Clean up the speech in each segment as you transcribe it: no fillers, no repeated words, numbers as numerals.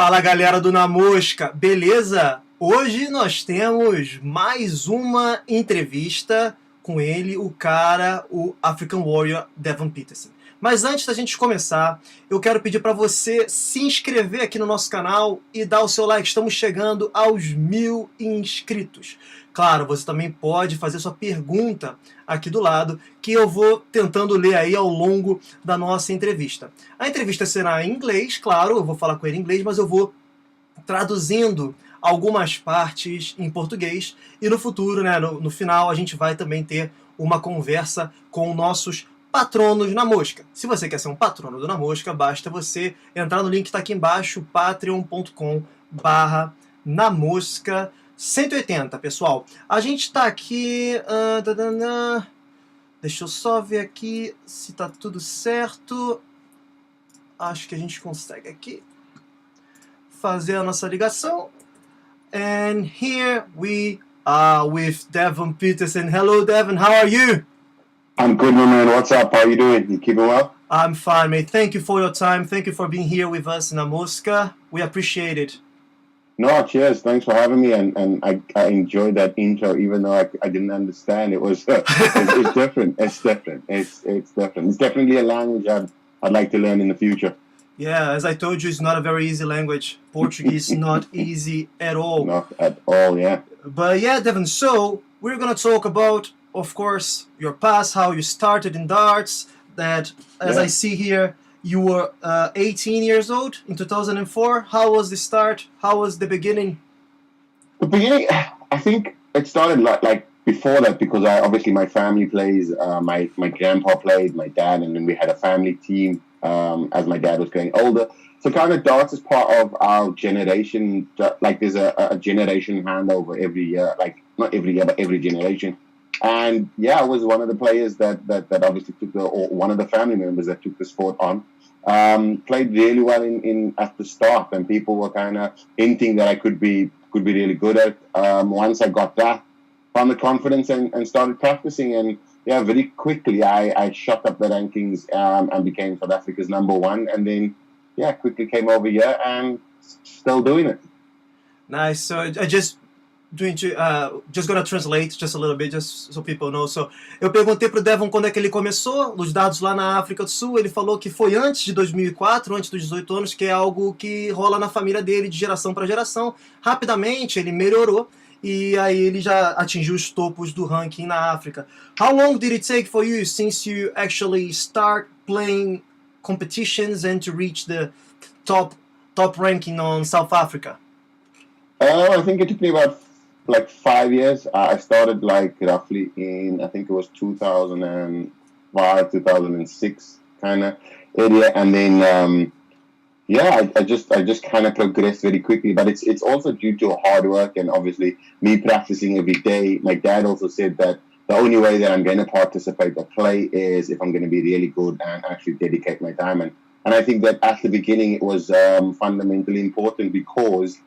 Fala galera do Na Mosca, beleza? Hoje nós temos mais uma entrevista com ele, o African Warrior Devon Petersen. Mas antes da gente começar, eu quero pedir para você se inscrever aqui no nosso canal e dar o seu like. Estamos chegando aos 1000 inscritos. Claro, você também pode fazer sua pergunta aqui do lado, que eu vou tentando ler aí ao longo da nossa entrevista. A entrevista será em inglês, claro, eu vou falar com ele em inglês, mas eu vou traduzindo algumas partes em português, e no futuro, né, no final, a gente vai também ter uma conversa com nossos patronos na Mosca. Se você quer ser um patrono do Na Mosca, basta você entrar no link que está aqui embaixo, patreon.com/namosca 180, pessoal. A gente está aqui... deixa eu só ver aqui se está tudo certo. Acho que a gente consegue aqui fazer a nossa ligação. And here we are with Devon Petersen. Hello, Devon. How are you? I'm good, my man. What's up? How are you doing? You keeping well? I'm fine, mate. Thank you for your time. Thank you for being here with us in Na Mosca. We appreciate it. No, cheers. Thanks for having me. And I enjoyed that intro, even though I didn't understand. It was it's different. It's different. It's different. It's definitely a language I'd like to learn in the future. Yeah, as I told you, it's not a very easy language. Portuguese is not easy at all. Not at all, yeah. But yeah, Devon, so we're going to talk about, of course, your past, how you started in darts, that, as I see here, you were 18 years old in 2004. How was the start? How was the beginning? The beginning, I think it started like before that, because obviously my family plays, my grandpa played, my dad, and then we had a family team as my dad was getting older. So kind of darts is part of our generation. Like there's a generation handover every year, like not every year, but every generation. And yeah, I was one of the players that obviously took or one of the family members that took the sport on. Played really well in at the start, and people were kind of hinting that I could be really good at. Once I got that, found the confidence and started practicing, and yeah, very quickly I shot up the rankings and became South Africa's #1, and then yeah, quickly came over here and still doing it. Nice. So I just gonna translate just a little bit, just so people know. So, eu perguntei pro Devon quando é que ele começou os dados lá na África do Sul. Ele falou que foi antes de 2004, antes dos 18 anos, que é algo que rola na família dele de geração para geração. Rapidamente ele melhorou e aí ele já atingiu os topos do ranking na África. How long did it take for you since you actually start playing competitions and to reach the top ranking on South Africa? I think it took me about 5 years. I started roughly in, I think it was 2005, 2006 kind of area, and then I just kind of progressed very quickly. But it's also due to hard work and obviously me practicing every day. My dad also said that the only way that I'm going to participate or play is if I'm going to be really good and actually dedicate my time. And I think that at the beginning it was fundamentally important, because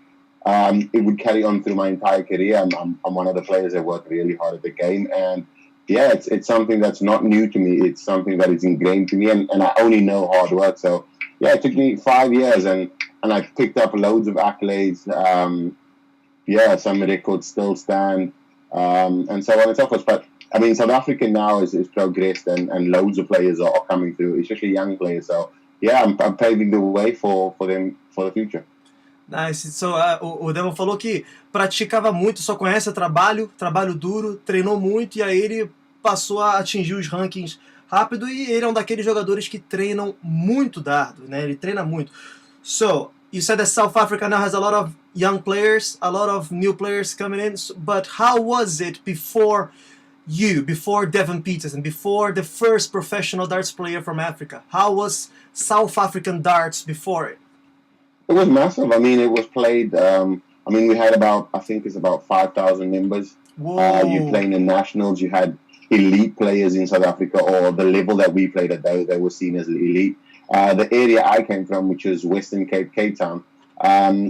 it would carry on through my entire career. I'm one of the players that work really hard at the game, and yeah, it's something that's not new to me. It's something that is ingrained to me, and I only know hard work. So yeah, it took me 5 years, and I picked up loads of accolades. Some records still stand, and so on and so forth. But I mean, South Africa now is progressed, and loads of players are coming through, especially young players. So yeah, I'm paving the way for them for the future. Nice. So, o Devon falou que praticava muito, só conhece trabalho duro, treinou muito, e aí ele passou a atingir os rankings rápido, e ele é um daqueles jogadores que treinam muito dardo, né? Ele treina muito. So, you said that South Africa now has a lot of young players, a lot of new players coming in, but how was it before Devon Petersen, before the first professional darts player from Africa? How was South African darts before it? It was massive. I mean, it was played. We had about 5,000 members. You played in the nationals. You had elite players in South Africa, or the level that we played at, they were seen as elite. The area I came from, which is Western Cape, Cape Town,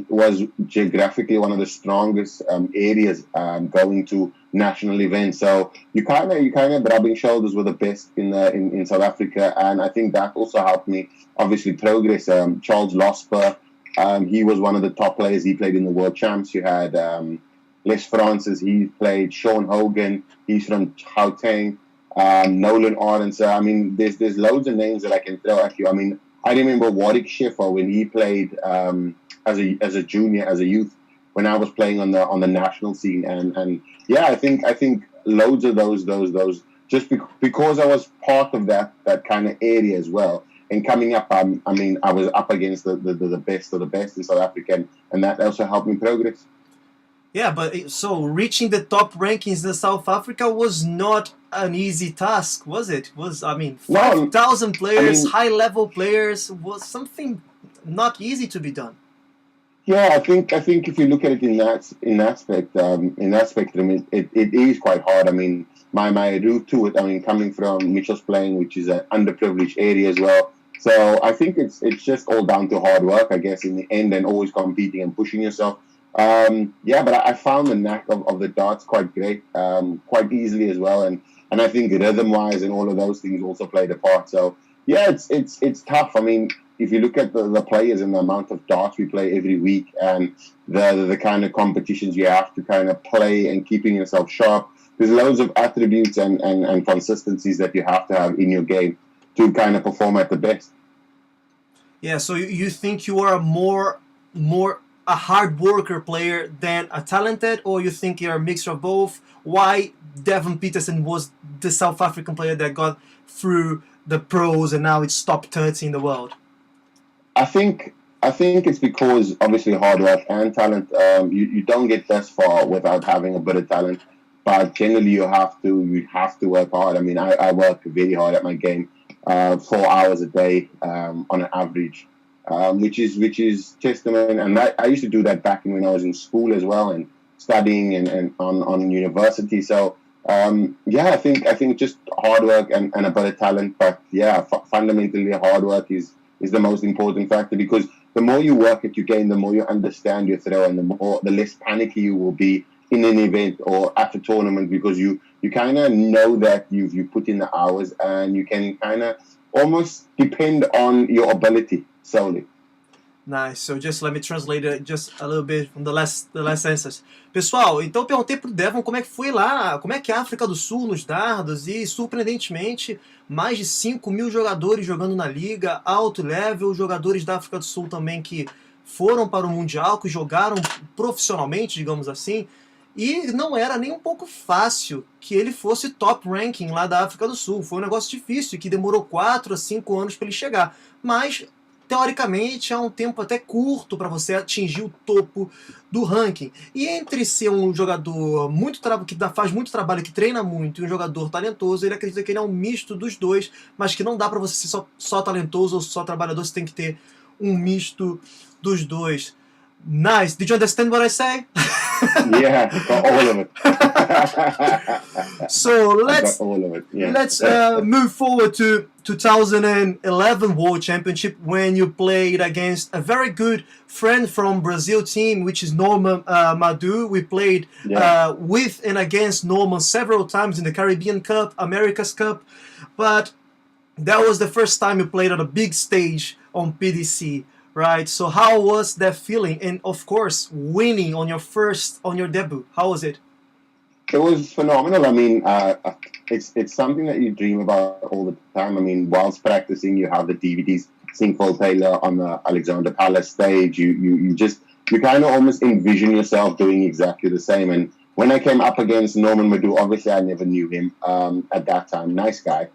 was geographically one of the strongest areas going to national events. So you kind of rubbing shoulders with the best in South Africa, and I think that also helped me obviously progress. Charles Losper, He was one of the top players. He played in the World Champs. You had Les Francis. He played Sean Hogan. He's from Gauteng. Nolan Arendse. I mean, there's loads of names that I can throw at you. I mean, I remember Warwick Schiffer when he played as a junior, as a youth, when I was playing on the national scene. And yeah, I think loads of those just because I was part of that kind of area as well. And coming up, I was up against the best of the best in South Africa, and that also helped me progress. Yeah, but so reaching the top rankings in South Africa was not an easy task, was it? 5,000 players, high-level players, was something not easy to be done. Yeah, I think if you look at it in that spectrum, it is quite hard. I mean, my route to it, I mean, coming from Mitchell's Plain, which is an underprivileged area as well. So I think it's just all down to hard work, I guess, in the end, and always competing and pushing yourself. But I found the knack of the darts quite great, quite easily as well, and I think rhythm-wise and all of those things also played a part. So yeah, it's tough. I mean, if you look at the players and the amount of darts we play every week, and the kind of competitions you have to kind of play and keeping yourself sharp, there's loads of attributes and consistencies that you have to have in your game to kind of perform at the best. Yeah, so you think you are more a hard worker player than a talented, or you think you're a mixture of both? Why Devon Petersen was the South African player that got through the pros and now it's top 30 in the world? I think it's because obviously hard work and talent. You don't get this far without having a bit of talent, but generally you have to work hard. I mean, I work very hard at my game, 4 hours a day on an average. Which is testament, and I used to do that back when I was in school as well and studying and on university. So I think just hard work and a bit of talent, but fundamentally hard work is the most important factor, because the more you work at your game, the more you understand your throw, and the less panicky you will be in an event or at a tournament, because you kind of know that you put in the hours, and you can kind of almost depend on your ability solely. Nice. So just let me translate it just a little bit from the last sentence. Pessoal, então eu perguntei pro Devon como é que foi lá, como é que é a África do Sul nos dardos, e surpreendentemente mais de 5 mil jogadores jogando na liga, alto level, jogadores da África do Sul também que foram para o Mundial, que jogaram profissionalmente, digamos assim, e não era nem um pouco fácil que ele fosse top ranking lá da África do Sul. Foi um negócio difícil, que demorou 4 a 5 anos para ele chegar. Mas, teoricamente, é um tempo até curto para você atingir o topo do ranking. E entre ser um jogador que faz muito trabalho, que treina muito, e um jogador talentoso, ele acredita que ele é um misto dos dois, mas que não dá para você ser só talentoso ou só trabalhador, você tem que ter um misto dos dois. Nice. Did you understand what I say? Yeah, got all of it. So let's move forward to 2011 World Championship, when you played against a very good friend from Brazil team, which is Norman Madu. We played with and against Norman several times in the Caribbean Cup, America's Cup, but that was the first time you played on a big stage on PDC. Right, so how was that feeling? And of course, winning on your debut. How was it? It was phenomenal. I mean, it's something that you dream about all the time. I mean, whilst practicing, you have the DVDs, seeing Phil Taylor on the Alexander Palace stage. You kind of almost envision yourself doing exactly the same. And when I came up against Norman Madu, obviously I never knew him at that time. Nice guy,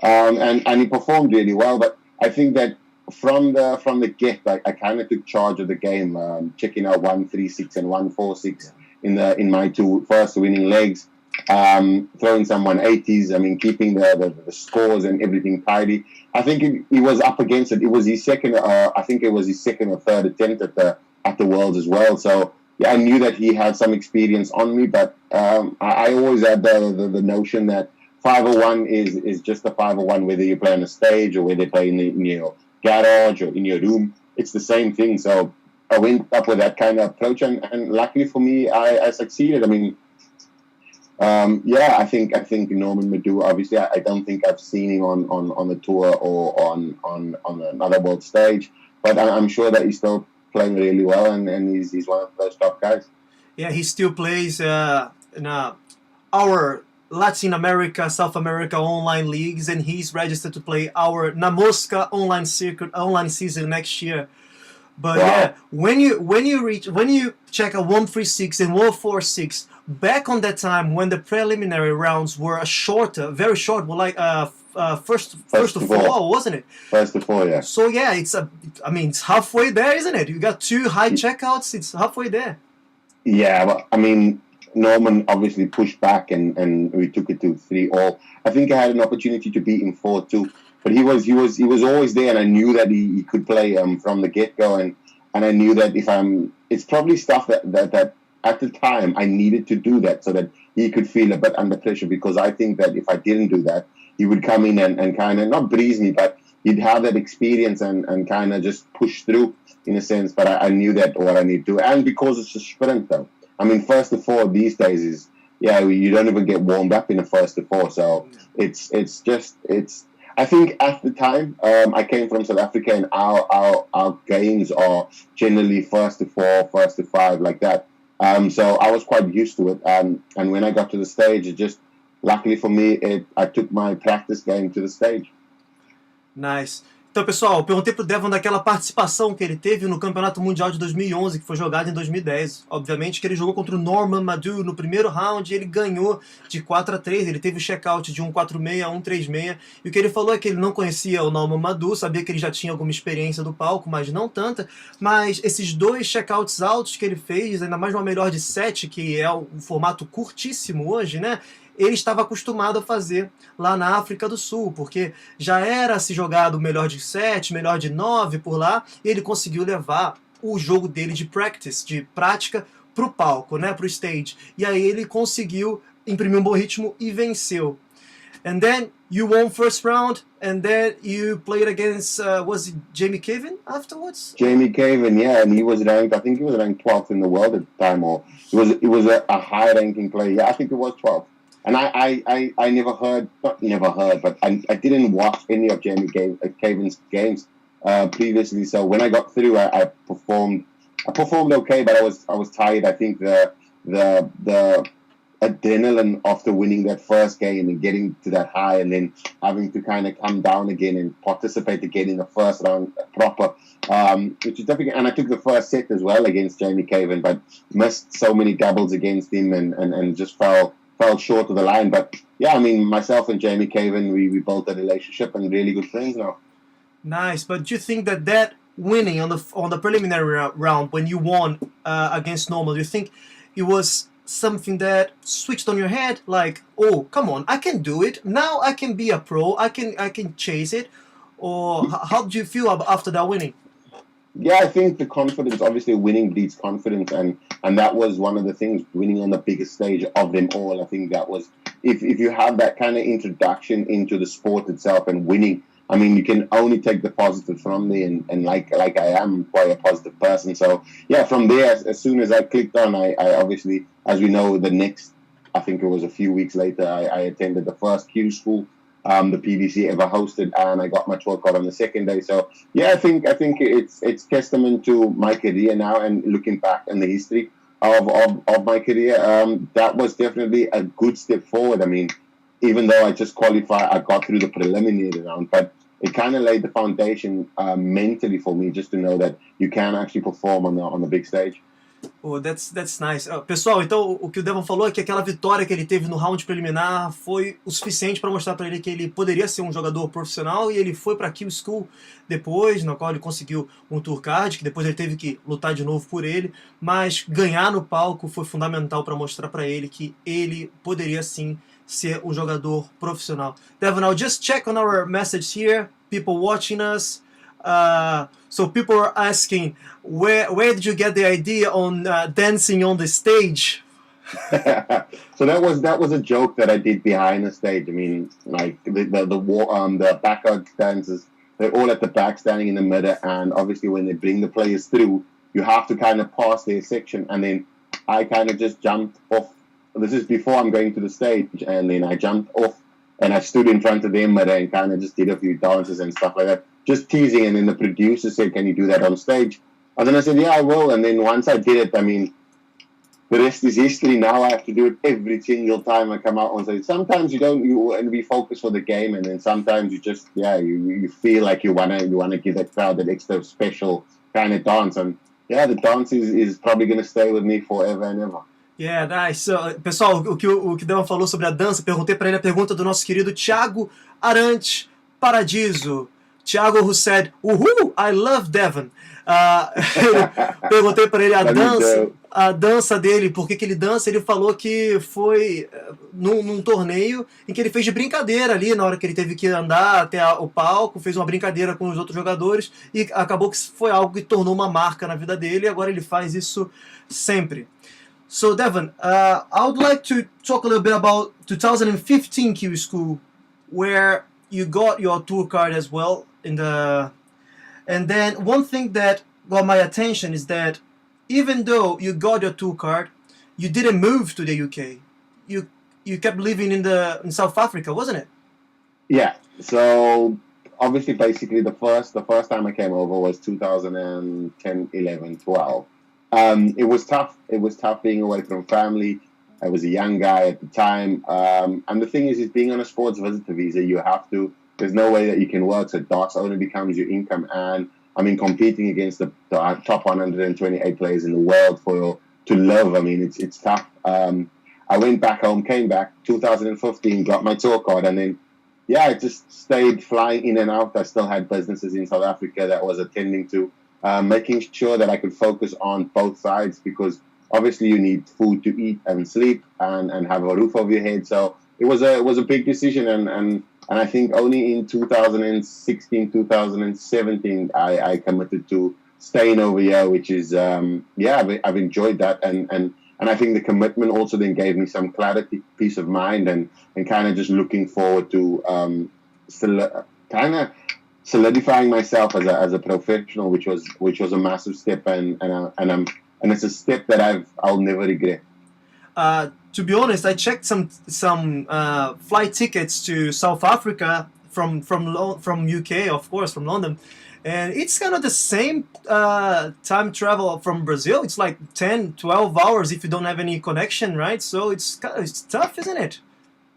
and he performed really well. But I think that from the get, I kind of took charge of the game, checking out 136 and 146 in my two first winning legs, throwing some 180s. I mean, keeping the scores and everything tidy. I think he was up against it. It was his second. I think it was his second or third attempt at the Worlds as well. So yeah, I knew that he had some experience on me, but I always had the notion that 501 is just a 501, whether you play on a stage or whether you play in your garage or in your room. It's the same thing. So I went up with that kind of approach, and luckily for me, I succeeded. I mean, I think Norman Madu, obviously, I don't think I've seen him on the tour or on another world stage, but I'm sure that he's still playing really well, and he's one of those top guys. Yeah, he still plays in our Latin America, South America online leagues, and he's registered to play our Na Mosca online season next year. But Wow. yeah, when you check a 136 and 146, back on that time when the preliminary rounds were shorter, very short, were like first to four, wasn't it? First to four, yeah. So yeah, it's halfway there, isn't it? You got two high checkouts, it's halfway there. Yeah, well, I mean, Norman obviously pushed back and we took it to 3-all. I think I had an opportunity to beat him 4-2, but he was always there, and I knew that he could play from the get go, and I knew that it's probably stuff that at the time I needed to do that so that he could feel a bit under pressure, because I think that if I didn't do that, he would come in and kind of not breeze me, but he'd have that experience and kind of just push through in a sense. But I knew that what I need to do, and because it's a sprint though. I mean, first to four these days is, you don't even get warmed up in a first to four. So it's I think at the time, I came from South Africa, and our games are generally first to four, first to five, like that. So I was quite used to it. And when I got to the stage, it just, luckily for me, I took my practice game to the stage. Nice. Então, pessoal, eu perguntei pro Devon daquela participação que ele teve no Campeonato Mundial de 2011, que foi jogado em 2010. Obviamente que ele jogou contra o Norman Madu no primeiro round e ele ganhou de 4-3. Ele teve o check-out de 1-4-6 a 1-3-6. E o que ele falou é que ele não conhecia o Norman Madu, sabia que ele já tinha alguma experiência do palco, mas não tanta. Mas esses dois check-outs altos que ele fez, ainda mais uma melhor de 7, que é um formato curtíssimo hoje, né? Ele estava acostumado a fazer lá na África do Sul, porque já era se jogado melhor de 7, melhor de 9 por lá, e ele conseguiu levar o jogo dele de practice, de prática, pro palco, né, pro stage. E aí ele conseguiu imprimir um bom ritmo e venceu. And then you won first round, and then you played against, was it Jamie Caven afterwards? Jamie Caven, yeah, and he was ranked, I think he was ranked 12th in the world at the time, or it was a high-ranking player. Yeah, I think it was 12th. And I never heard, but I didn't watch any of Jamie Caven's games previously. So when I got through, I performed okay, but I was tired. I think the adrenaline after winning that first game and getting to that high, and then having to kind of come down again and participate again in the first round proper, which is difficult. And I took the first set as well against Jamie Caven, but missed so many doubles against him and just fell short of the line. But yeah, I mean, myself and Jamie Caven, we built a relationship and really good friends now. Nice. But do you think that winning on the preliminary round when you won against Normal, do you think it was something that switched on your head, like, oh, come on, I can do it now, I can be a pro, I can chase it? Or how did you feel after that winning? Yeah, I think the confidence, obviously winning breeds confidence, and that was one of the things, winning on the biggest stage of them all. I think that was, if you have that kind of introduction into the sport itself and winning, I mean, you can only take the positive from there, and like I am quite a positive person. So yeah, from there, as soon as I clicked on, I obviously, as we know, the next, I think it was a few weeks later, I attended the first Q school the PDC ever hosted, and I got my 12 card on the second day. So yeah, I think it's testament to my career now, and looking back in the history of my career, that was definitely a good step forward. I mean, even though I just qualified, I got through the preliminary round, but it kind of laid the foundation mentally for me, just to know that you can actually perform on the big stage. Oh, that's nice. Pessoal, então o que o Devon falou é que aquela vitória que ele teve no round preliminar foi o suficiente para mostrar para ele que ele poderia ser um jogador profissional, e ele foi para a Q School depois, na qual ele conseguiu um tour card, que depois ele teve que lutar de novo por ele, mas ganhar no palco foi fundamental para mostrar para ele que ele poderia sim ser um jogador profissional. Devon, I'll just check on our message here, people watching us. So people are asking, where did you get the idea on dancing on the stage? So that was a joke that I did behind the stage. I mean, like the backup dancers, they're all at the back, standing in the middle, and obviously when they bring the players through, you have to kind of pass their section, and then I kind of just jumped off. This is before I'm going to the stage, and then I jumped off and I stood in front of them and kind of just did a few dances and stuff like that, just teasing. And then the producer said, "Can you do that on stage?" And then I said, yeah, I will. And then once I did it, I mean, the rest is history. Now I have to do it every single time I come out on stage. Sometimes you want to be focused for the game, and then sometimes you just, you feel like you wanna give that crowd that extra special kind of dance. And yeah, the dance is probably going to stay with me forever and ever. Yeah, nice. So, pessoal, o que Devon falou sobre a dança, perguntei para ele a pergunta do nosso querido Tiago Paradiso. Tiago, who said, "Uhul, I love Devon." Perguntei para ele a dança dele, por que ele dança. Ele falou que foi num torneio em que ele fez de brincadeira ali, na hora que ele teve que andar até o palco, fez uma brincadeira com os outros jogadores e acabou que foi algo que tornou uma marca na vida dele e agora ele faz isso sempre. So, Devon, I would like to talk a little bit about 2015 Q School, where you got your tour card as well. And then one thing that got my attention is that even though you got your tour card, you didn't move to the UK. You kept living in South Africa, wasn't it? Yeah. So obviously, basically, the first time I came over was 2010, 11, 12. It was tough. It was tough being away from family. I was a young guy at the time. And the thing is being on a sports visitor visa, you have to. There's no way that you can work. So darts only becomes your income. And I mean, competing against the top 128 players in the world to live. I mean, it's tough. I went back home, came back 2015, got my tour card, and then I just stayed flying in and out. I still had businesses in South Africa that I was attending to, making sure that I could focus on both sides because obviously you need food to eat and sleep and have a roof over your head. So it was a big decision, and I think only in 2016, 2017 I committed to staying over here, which is I've enjoyed that, and I think the commitment also then gave me some clarity, peace of mind, and kind of just looking forward to kind of solidifying myself as a professional, which was a massive step, and it's a step that I'll never regret. To be honest, I checked some flight tickets to South Africa from UK, of course, from London, and it's kind of the same time travel from Brazil. It's like 10, 12 hours if you don't have any connection, right? So it's tough, isn't it?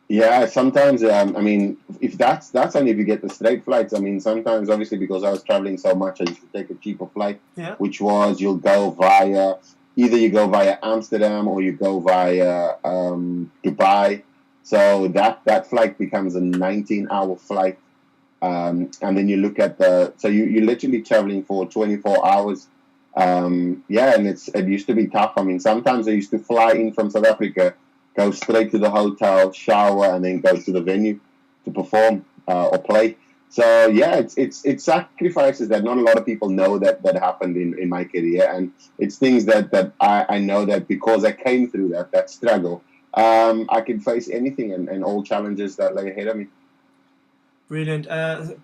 Yeah, sometimes, I mean, if that's only if you get the straight flights. I mean, sometimes, obviously, because I was traveling so much, I used to take a cheaper flight, which was you'll go via Amsterdam or you go via Dubai. So that flight becomes a 19-hour flight. And then you look at you're literally traveling for 24 hours. And it used to be tough. I mean, sometimes I used to fly in from South Africa, go straight to the hotel, shower, and then go to the venue to perform or play. So it's sacrifices that not a lot of people know that happened in my career, and it's things that I know that because I came through that struggle, I can face anything and all challenges that lay ahead of me. Brilliant.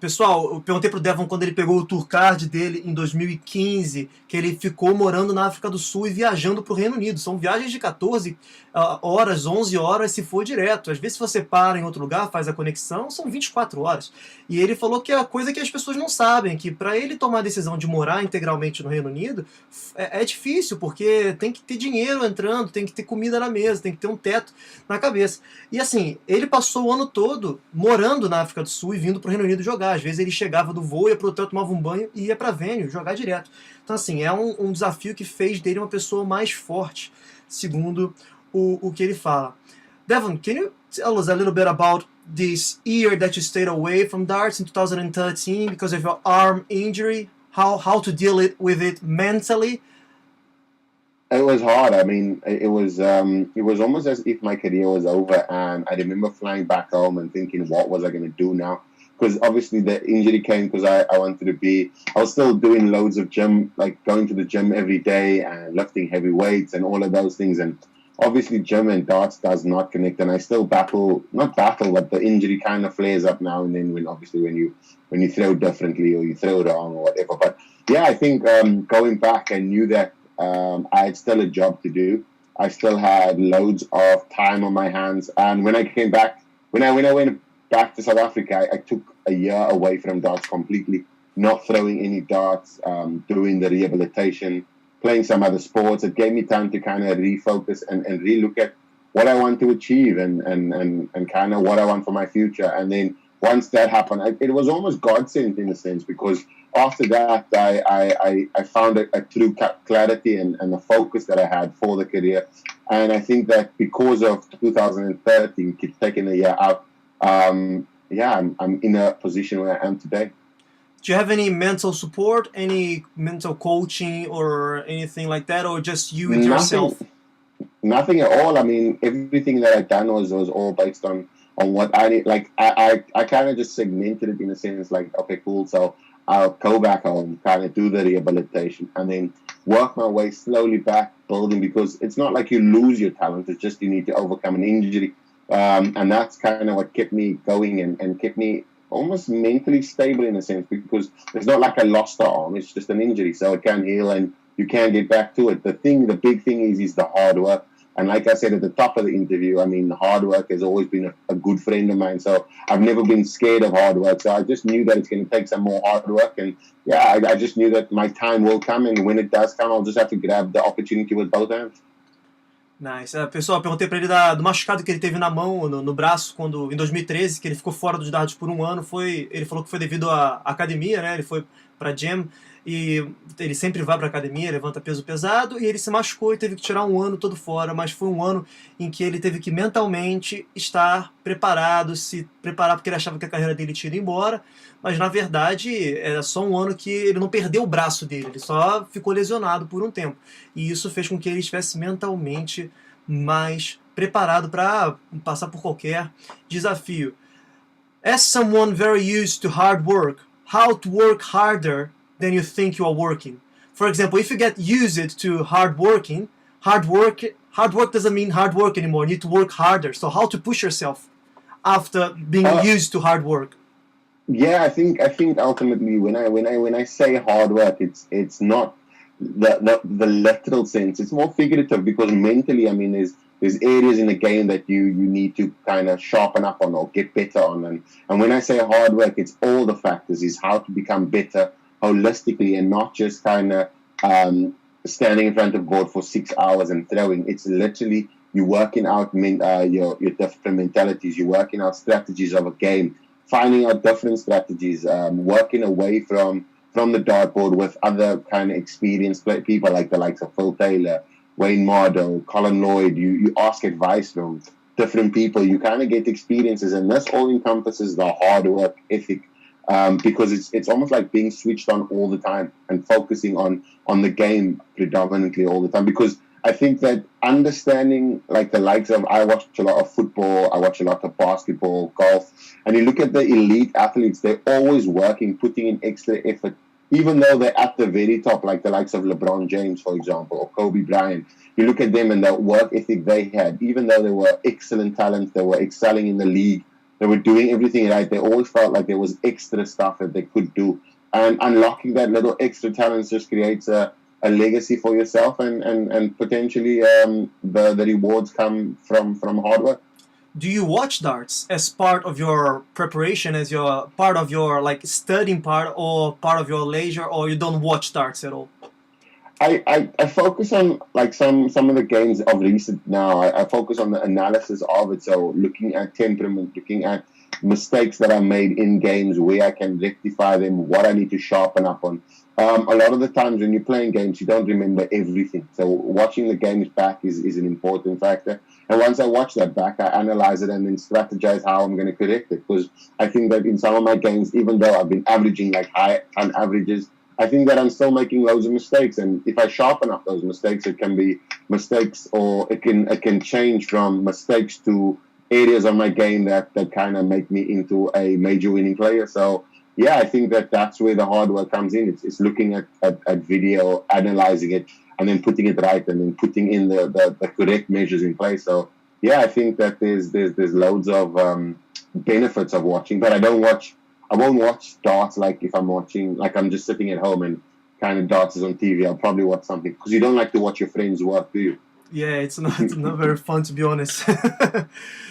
Pessoal, eu perguntei pro Devon quando ele pegou o tour card dele em 2015, que ele ficou morando na África do Sul e viajando pro Reino Unido. São viagens de 14 horas, 11 horas, se for direto. Às vezes, se você para em outro lugar, faz a conexão, são 24 horas. E ele falou que é a coisa que as pessoas não sabem, que para ele tomar a decisão de morar integralmente no Reino Unido, é difícil, porque tem que ter dinheiro entrando, tem que ter comida na mesa, tem que ter um teto na cabeça. E assim, ele passou o ano todo morando na África do Sul e vindo pro Reino Unido jogar. Às vezes ele chegava do voo, ia pro hotel, tomava um banho e ia pra venue jogar direto. Então assim, é um desafio que fez dele uma pessoa mais forte, segundo o que ele fala. Devon, can you tell us a little bit about this year that you stayed away from darts in 2013 because of your arm injury? How to deal with it mentally? It was hard. I mean, it was almost as if my career was over, and I remember flying back home and thinking, what was I going to do now? Because obviously the injury came because I wanted to be. I was still doing loads of gym, like going to the gym every day and lifting heavy weights and all of those things. And obviously, gym and darts does not connect. And I still not battle, but the injury kind of flares up now and then when you throw differently or you throw wrong or whatever. But yeah, I think going back, I knew that. I had still a job to do. I still had loads of time on my hands. And when I came back, when I went back to South Africa, I took a year away from darts completely. not throwing any darts, doing the rehabilitation, playing some other sports. It gave me time to kind of refocus and re-look at what I want to achieve and kind of what I want for my future. And then once that happened, it was almost God sent in a sense, because after that, I found a true clarity and the focus that I had for the career. And I think that because of 2013, taking a year out, I'm in a position where I am today. Do you have any mental support, any mental coaching or anything like that, or just you and yourself? Nothing at all. I mean, everything that I've done was all based on what I need. Like, I kind of just segmented it in a sense, like, okay, cool, so I'll go back home, kind of do the rehabilitation, and then work my way slowly back, building, because it's not like you lose your talent, it's just you need to overcome an injury. And that's kind of what kept me going and kept me almost mentally stable in a sense, because it's not like I lost the arm, it's just an injury, so it can heal and you can get back to it. The big thing is the hard work. And like I said at the top of the interview, I mean, hard work has always been a good friend of mine. So I've never been scared of hard work. So I just knew that it's going to take some more hard work. And yeah, I just knew that my time will come. And when it does come, I'll just have to grab the opportunity with both hands. Nice. Pessoal, eu perguntei pra ele do machucado que ele teve na mão, no braço, quando em 2013, que ele ficou fora dos dardos por um ano. Ele falou que foi devido à academia, né? Ele foi pra gym e ele sempre vai pra academia, levanta peso pesado, e ele se machucou e teve que tirar um ano todo fora, mas foi um ano em que ele teve que mentalmente estar preparado, se preparar, porque ele achava que a carreira dele tinha ido embora, mas na verdade era só um ano que ele não perdeu o braço dele, ele só ficou lesionado por um tempo, e isso fez com que ele estivesse mentalmente mais preparado para passar por qualquer desafio. As someone very used to hard work, how to work harder than you think you are working? For example, if you get used to hard work doesn't mean hard work anymore. You need to work harder. So how to push yourself after being used to hard work? Yeah, I think ultimately when I say hard work, it's not the literal sense. It's more figurative, because mentally, I mean, there's areas in the game that you need to kind of sharpen up on or get better on. And when I say hard work, it's all the factors, is how to become better holistically, and not just kind of standing in front of board for 6 hours and throwing. It's literally you working out your different mentalities, you're working out strategies of a game, finding out different strategies, working away from the dartboard with other kind of experienced people like the likes of Phil Taylor, Wayne Mardo, Colin Lloyd. You ask advice from different people, you kind of get experiences, and this all encompasses the hard work ethic. Because it's almost like being switched on all the time and focusing on the game predominantly all the time. Because I think that understanding, like the likes of, I watch a lot of football, I watch a lot of basketball, golf, and you look at the elite athletes, they're always working, putting in extra effort, even though they're at the very top, like the likes of LeBron James, for example, or Kobe Bryant. You look at them and the work ethic they had, even though they were excellent talents, they were excelling in the league, they were doing everything right, they always felt like there was extra stuff that they could do. And unlocking that little extra talent just creates a legacy for yourself, and potentially the rewards come from hard work. Do you watch darts as part of your preparation, as your part of your like studying part, or part of your leisure, or you don't watch darts at all? I focus on like some of the games of recent now. I focus on the analysis of it. So looking at temperament, looking at mistakes that are made in games, where I can rectify them, what I need to sharpen up on. A lot of the times when you're playing games, you don't remember everything. So watching the games back is an important factor. And once I watch that back, I analyze it and then strategize how I'm going to correct it. Because I think that in some of my games, even though I've been averaging like high on averages, I think that I'm still making loads of mistakes. And if I sharpen up those mistakes, it can be mistakes, or it can change from mistakes to areas of my game that kind of make me into a major winning player. So yeah, I think that's where the hard work comes in. It's looking at video, analyzing it, and then putting it right, and then putting in the correct measures in place. So yeah, I think that there's loads of benefits of watching, but I won't watch darts like if I'm watching, like I'm just sitting at home and kind of darts is on TV. I'll probably watch something, because you don't like to watch your friends work, do you? Yeah, it's not very fun, to be honest.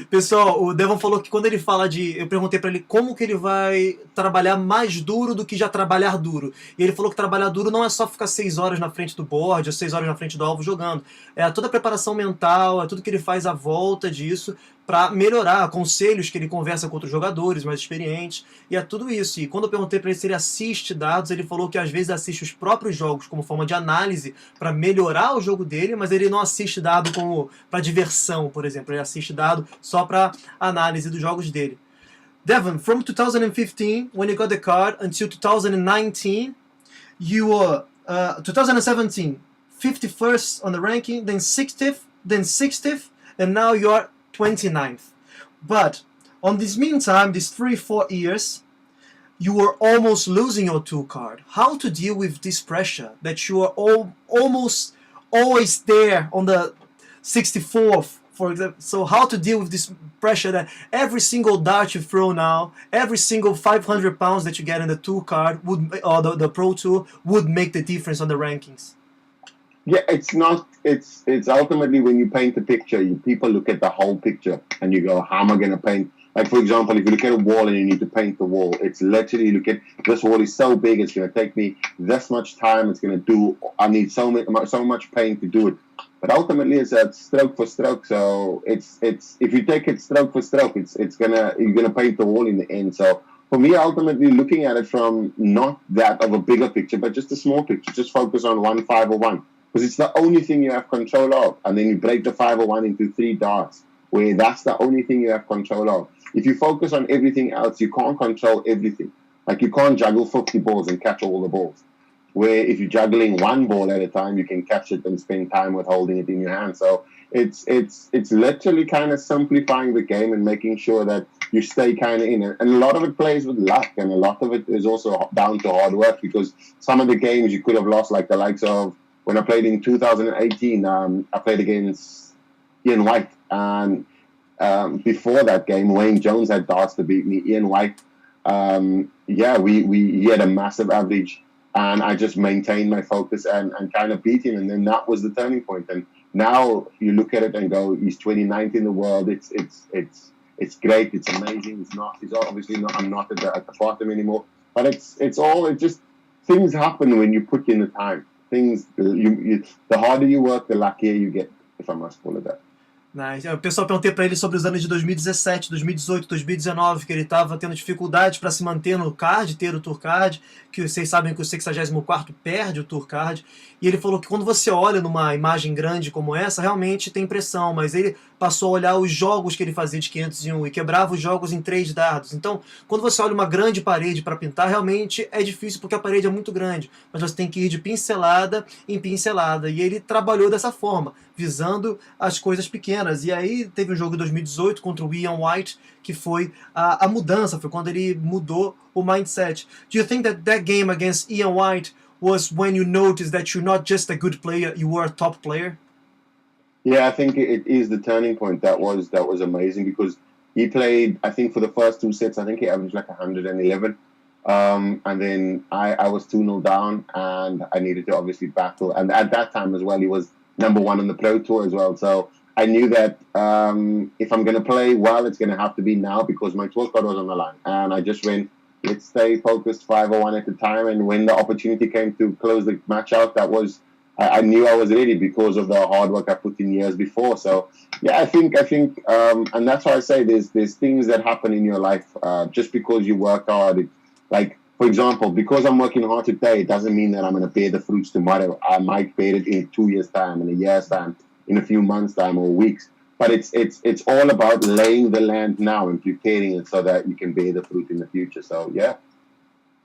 Pessoal, o Devon falou que quando ele fala de... Eu perguntei pra ele como que ele vai trabalhar mais duro do que já trabalhar duro. E ele falou que trabalhar duro não é só ficar 6 horas na frente do board ou 6 horas na frente do alvo jogando. É toda a preparação mental, é tudo que ele faz à volta disso para melhorar, conselhos que ele conversa com outros jogadores mais experientes, e é tudo isso. E quando eu perguntei para ele se ele assiste dados, ele falou que às vezes assiste os próprios jogos como forma de análise para melhorar o jogo dele, mas ele não assiste dado como para diversão, por exemplo. Ele assiste dado só para análise dos jogos dele. Devon, from 2015, when you got the card, until 2019, you were 2017 51st on the ranking, then 60th, and now you're 29th. But on this meantime, these 3-4 years, you were almost losing your tour card. How to deal with this pressure that you are almost always there on the 64th, for example? So how to deal with this pressure that every single dart you throw now, every single 500 pounds that you get in the tour card would, or the Pro Tour, would make the difference on the rankings? Yeah, it's not. It's ultimately when you paint the picture, people look at the whole picture and you go, how am I going to paint? Like, for example, if you look at a wall and you need to paint the wall, it's literally, look at this wall is so big, it's going to take me this much time. It's going to do, I need so much paint to do it. But ultimately, it's a stroke for stroke. So it's if you take it stroke for stroke, you're gonna paint the wall in the end. So for me, ultimately, looking at it from not that of a bigger picture, but just a small picture, just focus on 1 501. Because it's the only thing you have control of. And then you break the 501 into 3 darts, where that's the only thing you have control of. If you focus on everything else, you can't control everything. Like, you can't juggle 50 balls and catch all the balls. Where if you're juggling 1 ball at a time, you can catch it and spend time with holding it in your hand. So it's literally kind of simplifying the game and making sure that you stay kind of in it. And a lot of it plays with luck, and a lot of it is also down to hard work, because some of the games you could have lost, like the likes of, when I played in 2018, I played against Ian White. And before that game, Wayne Jones had darts to beat me. Ian White, he had a massive average. And I just maintained my focus and kind of beat him. And then that was the turning point. And now you look at it and go, he's 29th in the world. It's great. It's amazing. He's obviously not, I'm not at the bottom anymore. But it's just things happen when you put in the time. The harder you work, the luckier you get, if I must call it that. Nice. O pessoal perguntei para ele sobre os anos de 2017, 2018, 2019, que ele estava tendo dificuldade para se manter no card, ter o Tour Card, que vocês sabem que o 64º perde o Tour Card, e ele falou que quando você olha numa imagem grande como essa, realmente tem pressão, mas ele passou a olhar os jogos que ele fazia de 501 e quebrava os jogos em 3 dardos. Então, quando você olha uma grande parede para pintar, realmente é difícil porque a parede é muito grande, mas você tem que ir de pincelada em pincelada, e ele trabalhou dessa forma, visando as coisas pequenas. E aí teve um jogo em 2018 contra o Ian White, que foi a mudança, foi quando ele mudou o mindset. Do you think that game against Ian White was when you noticed that you're not just a good player, you were a top player? Yeah, I think it is the turning point. That was amazing, because he played, I think for the first 2 sets, I think he averaged like 111. And then I was 2-0 down, and I needed to obviously battle. And at that time as well, he was number 1 on the Pro Tour as well. So I knew that if I'm going to play well, it's going to have to be now, because my tour card was on the line. And I just went, let's stay focused 501 at a time. And when the opportunity came to close the match out, I knew I was ready because of the hard work I put in years before. So yeah, I think, and that's why I say there's things that happen in your life just because you work hard. Like, for example, because I'm working hard today, it doesn't mean that I'm going to bear the fruits tomorrow. I might bear it in 2 years' time, in a year's time, in a few months' time, or weeks. But it's all about laying the land now and preparing it so that you can bear the fruit in the future. So yeah.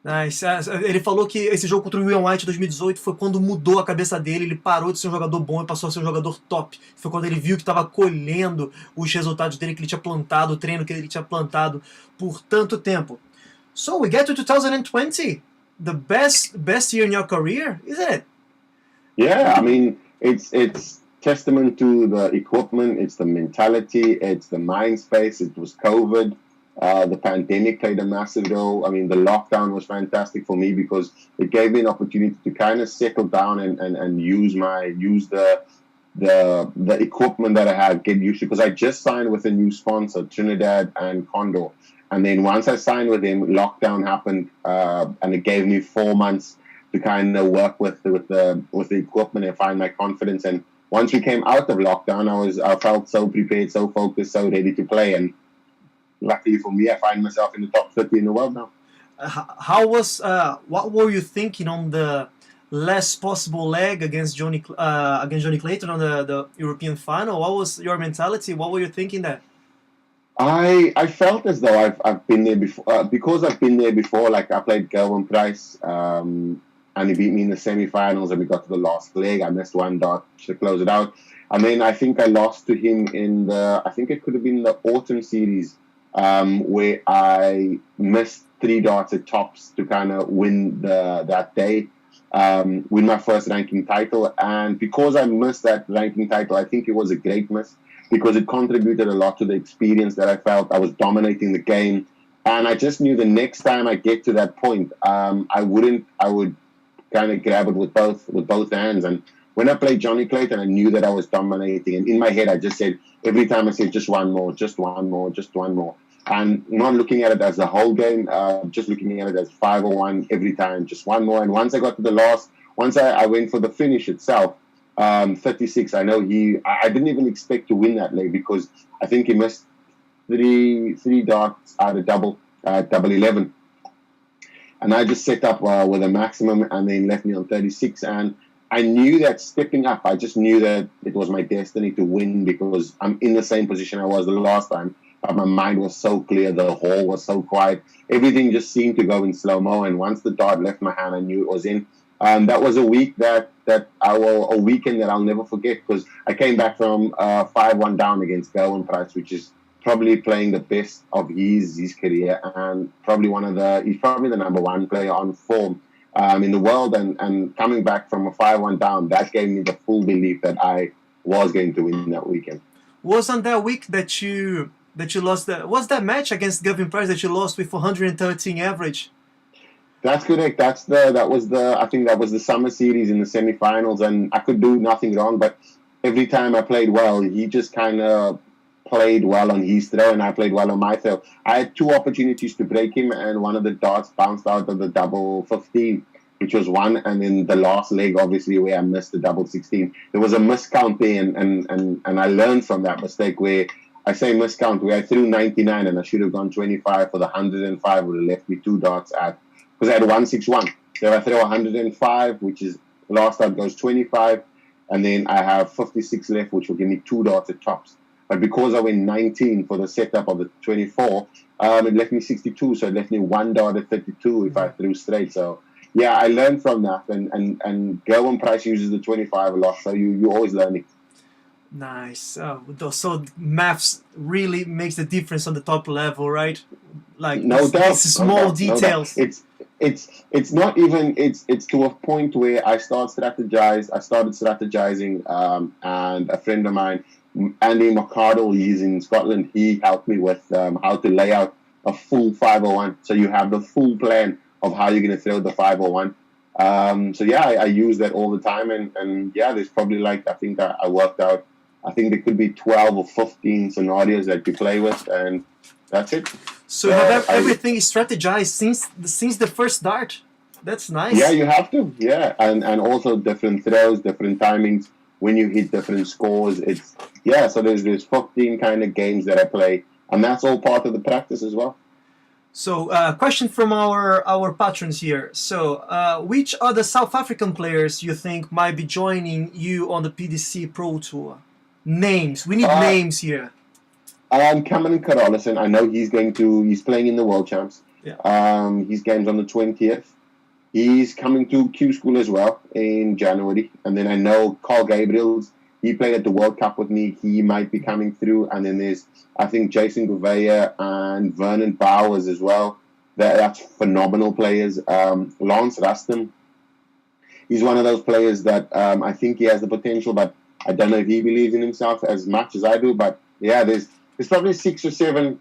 Nice. Ele falou que esse jogo contra o Ian White em 2018 foi quando mudou a cabeça dele, ele parou de ser um jogador bom e passou a ser um jogador top. Foi quando ele viu que estava colhendo os resultados dele, que ele tinha plantado, o treino que ele tinha plantado por tanto tempo. So we get to 2020, the best year in your career, isn't it? Yeah, I mean, it's testament to the equipment, it's the mentality, it's the mind space. It was COVID. The pandemic played a massive role. I mean, the lockdown was fantastic for me because it gave me an opportunity to kind of settle down and use the the equipment that I had get used to, because I just signed with a new sponsor, Trinidad and Condor. And then once I signed with him, lockdown happened, and it gave me 4 months to kind of work with the equipment and find my confidence. And once we came out of lockdown, I felt so prepared, so focused, so ready to play. And luckily for me, I find myself in the top 30 in the world now. What were you thinking on the last possible leg against Johnny Clayton on the European final? What was your mentality? What were you thinking there? I felt as though I've been there before, because I've been there before. Like, I played Gerwin Price, and he beat me in the semi-finals, and we got to the last leg. I missed one dot to close it out, and then I think I lost to him I think it could have been the autumn series, where I missed 3 darts at tops to kind of win that day, win my first ranking title. And because I missed that ranking title, I think it was a great miss, because it contributed a lot to the experience that I felt. I was dominating the game, and I just knew the next time I get to that point, I would kind of grab it with both hands. And when I played Johnny Clayton, I knew that I was dominating, and in my head I just said, every time I said, just one more, just one more, just one more, and not looking at it as the whole game, just looking at it as 5 or 1 every time, just one more. And once I got to the last, once I went for the finish itself, 36. I know I didn't even expect to win that leg, because I think he missed three darts out of double 11. And I just set up with a maximum, and then left me on 36. And I knew that stepping up, I just knew that it was my destiny to win, because I'm in the same position I was the last time. But my mind was so clear, the hall was so quiet, everything just seemed to go in slow-mo. And once the dart left my hand, I knew it was in. That was a week a weekend that I'll never forget, because I came back from 5-1 down against Gerwin Price, which is probably playing the best of his career, and he's probably the number 1 player on form in the world. And coming back from a 5-1 down, that gave me the full belief that I was going to win that weekend. Wasn't that week that you lost? Was that match against Gerwin Price that you lost with 413 average? That's correct. I think that was the summer series in the semi-finals, and I could do nothing wrong. But every time I played well, he just kind of played well on his throw, and I played well on my throw. I had 2 opportunities to break him, and one of the darts bounced out of the double 15, which was 1. And then the last leg, obviously, where I missed the double 16. There was a miscount there, and I learned from that mistake, where I say miscount, where I threw 99 and I should have gone 25 for the 105, would have left me 2 darts at, because I had 161. So if I throw 105, which is last dart goes 25, and then I have 56 left, which will give me 2 darts at tops. But because I went 19 for the setup of the 24, it left me 62. So it left me 1 dart at 32 if I threw straight. So yeah, I learned from that. And Gerwin Price uses the 25 a lot, so you always learning. Nice. So maths really makes the difference on the top level, right? Like, no doubt, it's small details. No doubt. It's not even, it's to a point where I started strategizing, and a friend of mine, Andy McCardle, he's in Scotland, he helped me with how to lay out a full 501. So you have the full plan of how you're going to throw the 501. So yeah, I use that all the time, and yeah, there's probably I think I worked out, I think there could be 12 or 15 scenarios that you play with, and that's it. So you have everything strategized since the first dart. That's nice. Yeah, you have to. Yeah, and also different throws, different timings, when you hit different scores. So there's 15 kind of games that I play, and that's all part of the practice as well. So, question from our patrons here. So, which other South African players you think might be joining you on the PDC Pro Tour? Names. We need names here. Cameron Carolison, I know he's playing in the World Champs. Yeah. His game's on the 20th. He's coming to Q School as well in January. And then I know Carl Gabriels, he played at the World Cup with me. He might be coming through. And then there's, I think, Jason Gouveia and Vernon Bowers as well. That's phenomenal players. Lance Rustem, he's one of those players that I think he has the potential, but I don't know if he believes in himself as much as I do. But yeah, there's probably 6 or 7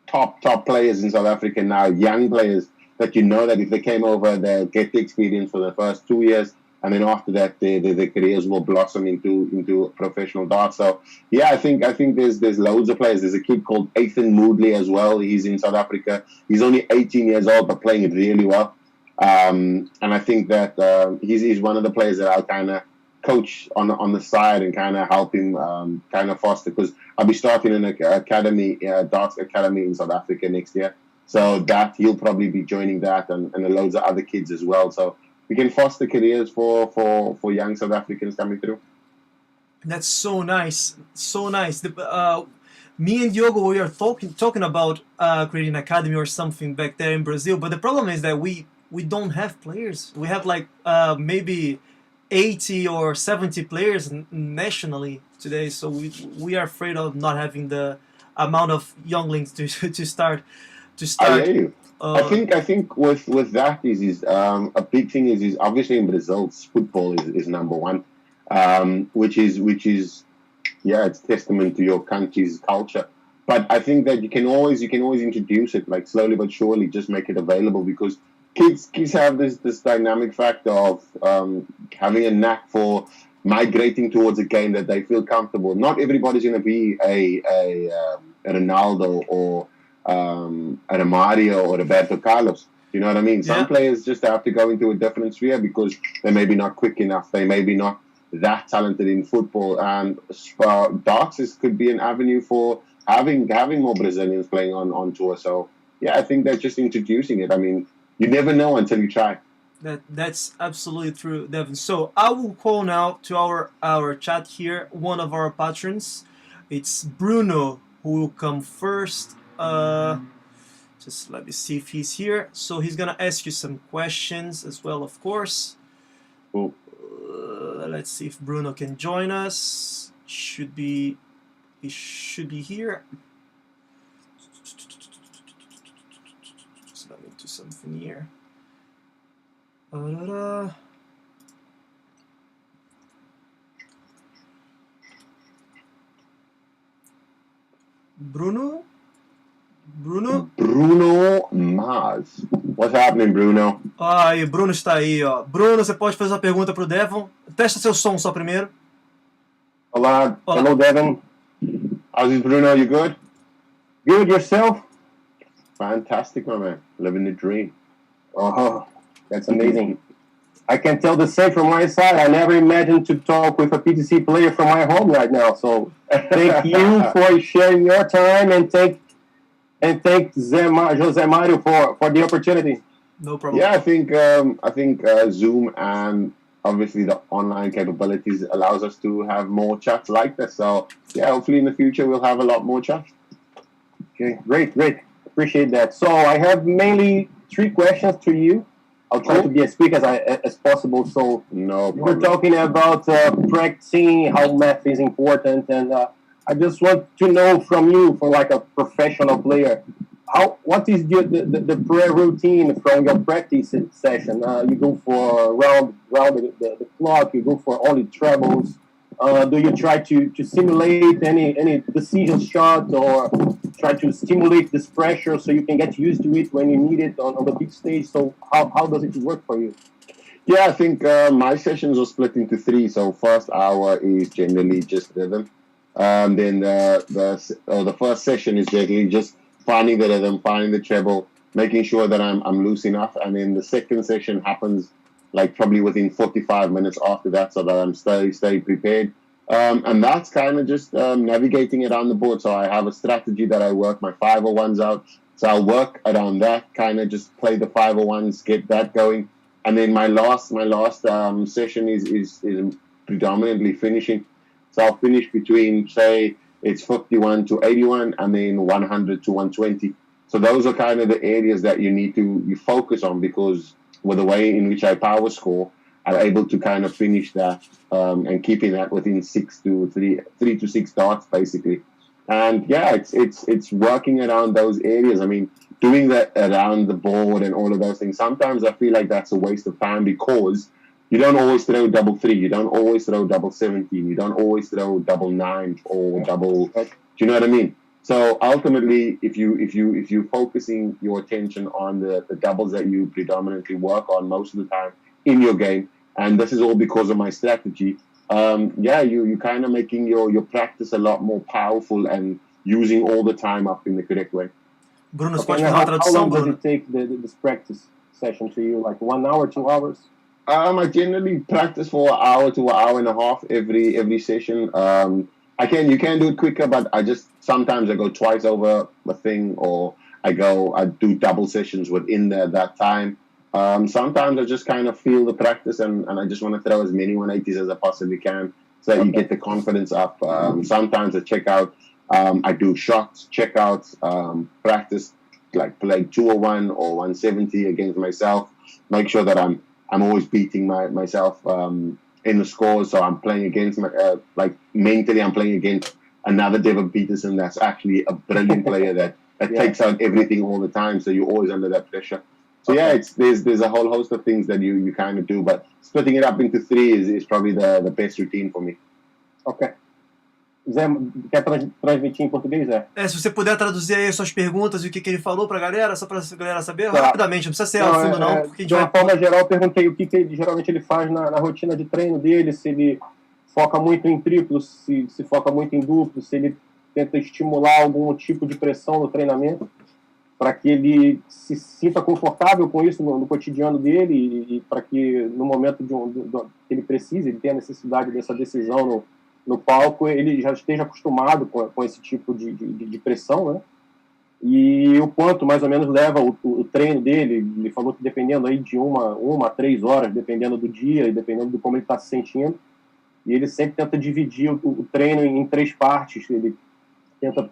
top players in South Africa now, young players that you know that if they came over, they'll get the experience for the first 2 years, and then after that, their careers will blossom into professional darts. So yeah, I think there's loads of players. There's a kid called Ethan Moodley as well. He's in South Africa. He's only 18 years old, but playing it really well. And I think that he's one of the players that I'll kind of coach on the side and kind of help him kind of foster, because I'll be starting an academy, darts academy in South Africa next year. So that he'll probably be joining that, and loads of other kids as well. So we can foster careers for young South Africans coming through. That's so nice, so nice. Me and Diogo, we are talking about creating an academy or something back there in Brazil, but the problem is that we don't have players. We have like maybe 80 or 70 players nationally today, so we are afraid of not having the amount of younglings to start. I hear you. I think with that is a big thing is obviously in Brazil football is number one, which is it's testament to your country's culture. But I think that you can always introduce it, like slowly but surely, just make it available, because kids have this dynamic factor of having a knack for migrating towards a game that they feel comfortable. Not everybody's going to be a Ronaldo or a Mario or Roberto Carlos. You know what I mean? Yeah. Some players just have to go into a different sphere because they may be not quick enough. They may be not that talented in football. And darts could be an avenue for having more Brazilians playing on tour. So yeah, I think they're just introducing it. I mean, you never know until you try. That's absolutely true, Devon. So I will call now to our chat here one of our patrons. It's Bruno who will come first. Just let me see if he's here. So he's gonna ask you some questions as well, of course. Cool. Let's see if Bruno can join us. He should be here. Just let me do something here. Bruno Mars. What's happening, Bruno? Aí, Bruno está aí, ó. Bruno, você pode fazer uma pergunta pro Devon. Testa seu som só primeiro. Olá. Hello, Devon. How's it, Bruno? You good? Good, yourself? Fantastic, my man. Living the dream. Oh, that's amazing. I can tell the same from my side. I never imagined to talk with a PTC player from my home right now. So thank you for sharing your time, and thank Jose Mario for the opportunity. No problem. Yeah, I think Zoom and obviously the online capabilities allows us to have more chats like this. So yeah, hopefully in the future we'll have a lot more chats. Okay, great. Appreciate that. So I have mainly 3 questions to you. I'll try to be as quick as possible. So no problem. We're talking about practicing, how math is important, and I just want to know from you, for like a professional player, what is the prayer routine from your practice session? You go for round the clock. You go for only trebles. Do you try to simulate any decision shot, or try to stimulate this pressure so you can get used to it when you need it on the big stage? So how does it work for you? Yeah, I think my sessions are split into 3. So first hour is generally just rhythm. Then the first session is generally just finding the rhythm, finding the treble, making sure that I'm loose enough. And then the second session happens like probably within 45 minutes after that, so that I'm stay prepared. And that's kind of just navigating around the board. So I have a strategy that I work my 501s out. So I'll work around that, kind of just play the 501s, get that going. And then my last session is predominantly finishing. So I'll finish between, say, it's 51 to 81, and then 100 to 120. So those are kind of the areas that you focus on, because with the way in which I power score, I'm able to kind of finish that and keeping that within 3 to 6 darts basically. And yeah, it's working around those areas. I mean, doing that around the board and all of those things, sometimes I feel like that's a waste of time, because you don't always throw double 3, you don't always throw double 17, you don't always throw double 9 or double. Do you know what I mean? So ultimately, if you're focusing your attention on the doubles that you predominantly work on most of the time in your game, and this is all because of my strategy. You kind of making your practice a lot more powerful and using all the time up in the correct way. Bruno, você pode fazer uma tradução, How long Bruno? does it take this practice session to you? Like 1 hour, 2 hours? I generally practice for an hour to an hour and a half every session. You can do it quicker, but sometimes I go twice over a thing, or I do double sessions within that time. Sometimes I just kind of feel the practice and I just want to throw as many 180s as I possibly can so that you get the confidence up. Sometimes I check out, I do shots, checkouts, practice, like play 201 or 170 against myself, make sure that I'm always beating myself in the scores. So I'm playing against mentally I'm playing against another Devon Petersen that's actually a brilliant player that takes out everything all the time. So you're always under that pressure. So there's a whole host of things that you kind of do, but splitting it up into 3 is probably the best routine for me. Ok. Zé, quer transmitir em português, Zé? Se você puder traduzir aí as suas perguntas e o que ele falou pra galera, só pra galera saber, rapidamente, não precisa ser ao fundo não, porque de uma forma geral, eu perguntei o que geralmente ele faz na rotina de treino dele, se ele foca muito em triplos, se foca muito em duplos, se ele tenta estimular algum tipo de pressão no treinamento, para que ele se sinta confortável com isso no cotidiano dele e para que no momento que ele precise, ele tenha a necessidade dessa decisão no palco, ele já esteja acostumado com esse tipo de pressão, né? E o quanto mais ou menos leva o treino dele. Ele falou que dependendo aí de 1 a 3 horas, dependendo do dia e dependendo de como ele está se sentindo, e ele sempre tenta dividir o treino em 3 partes. Ele tenta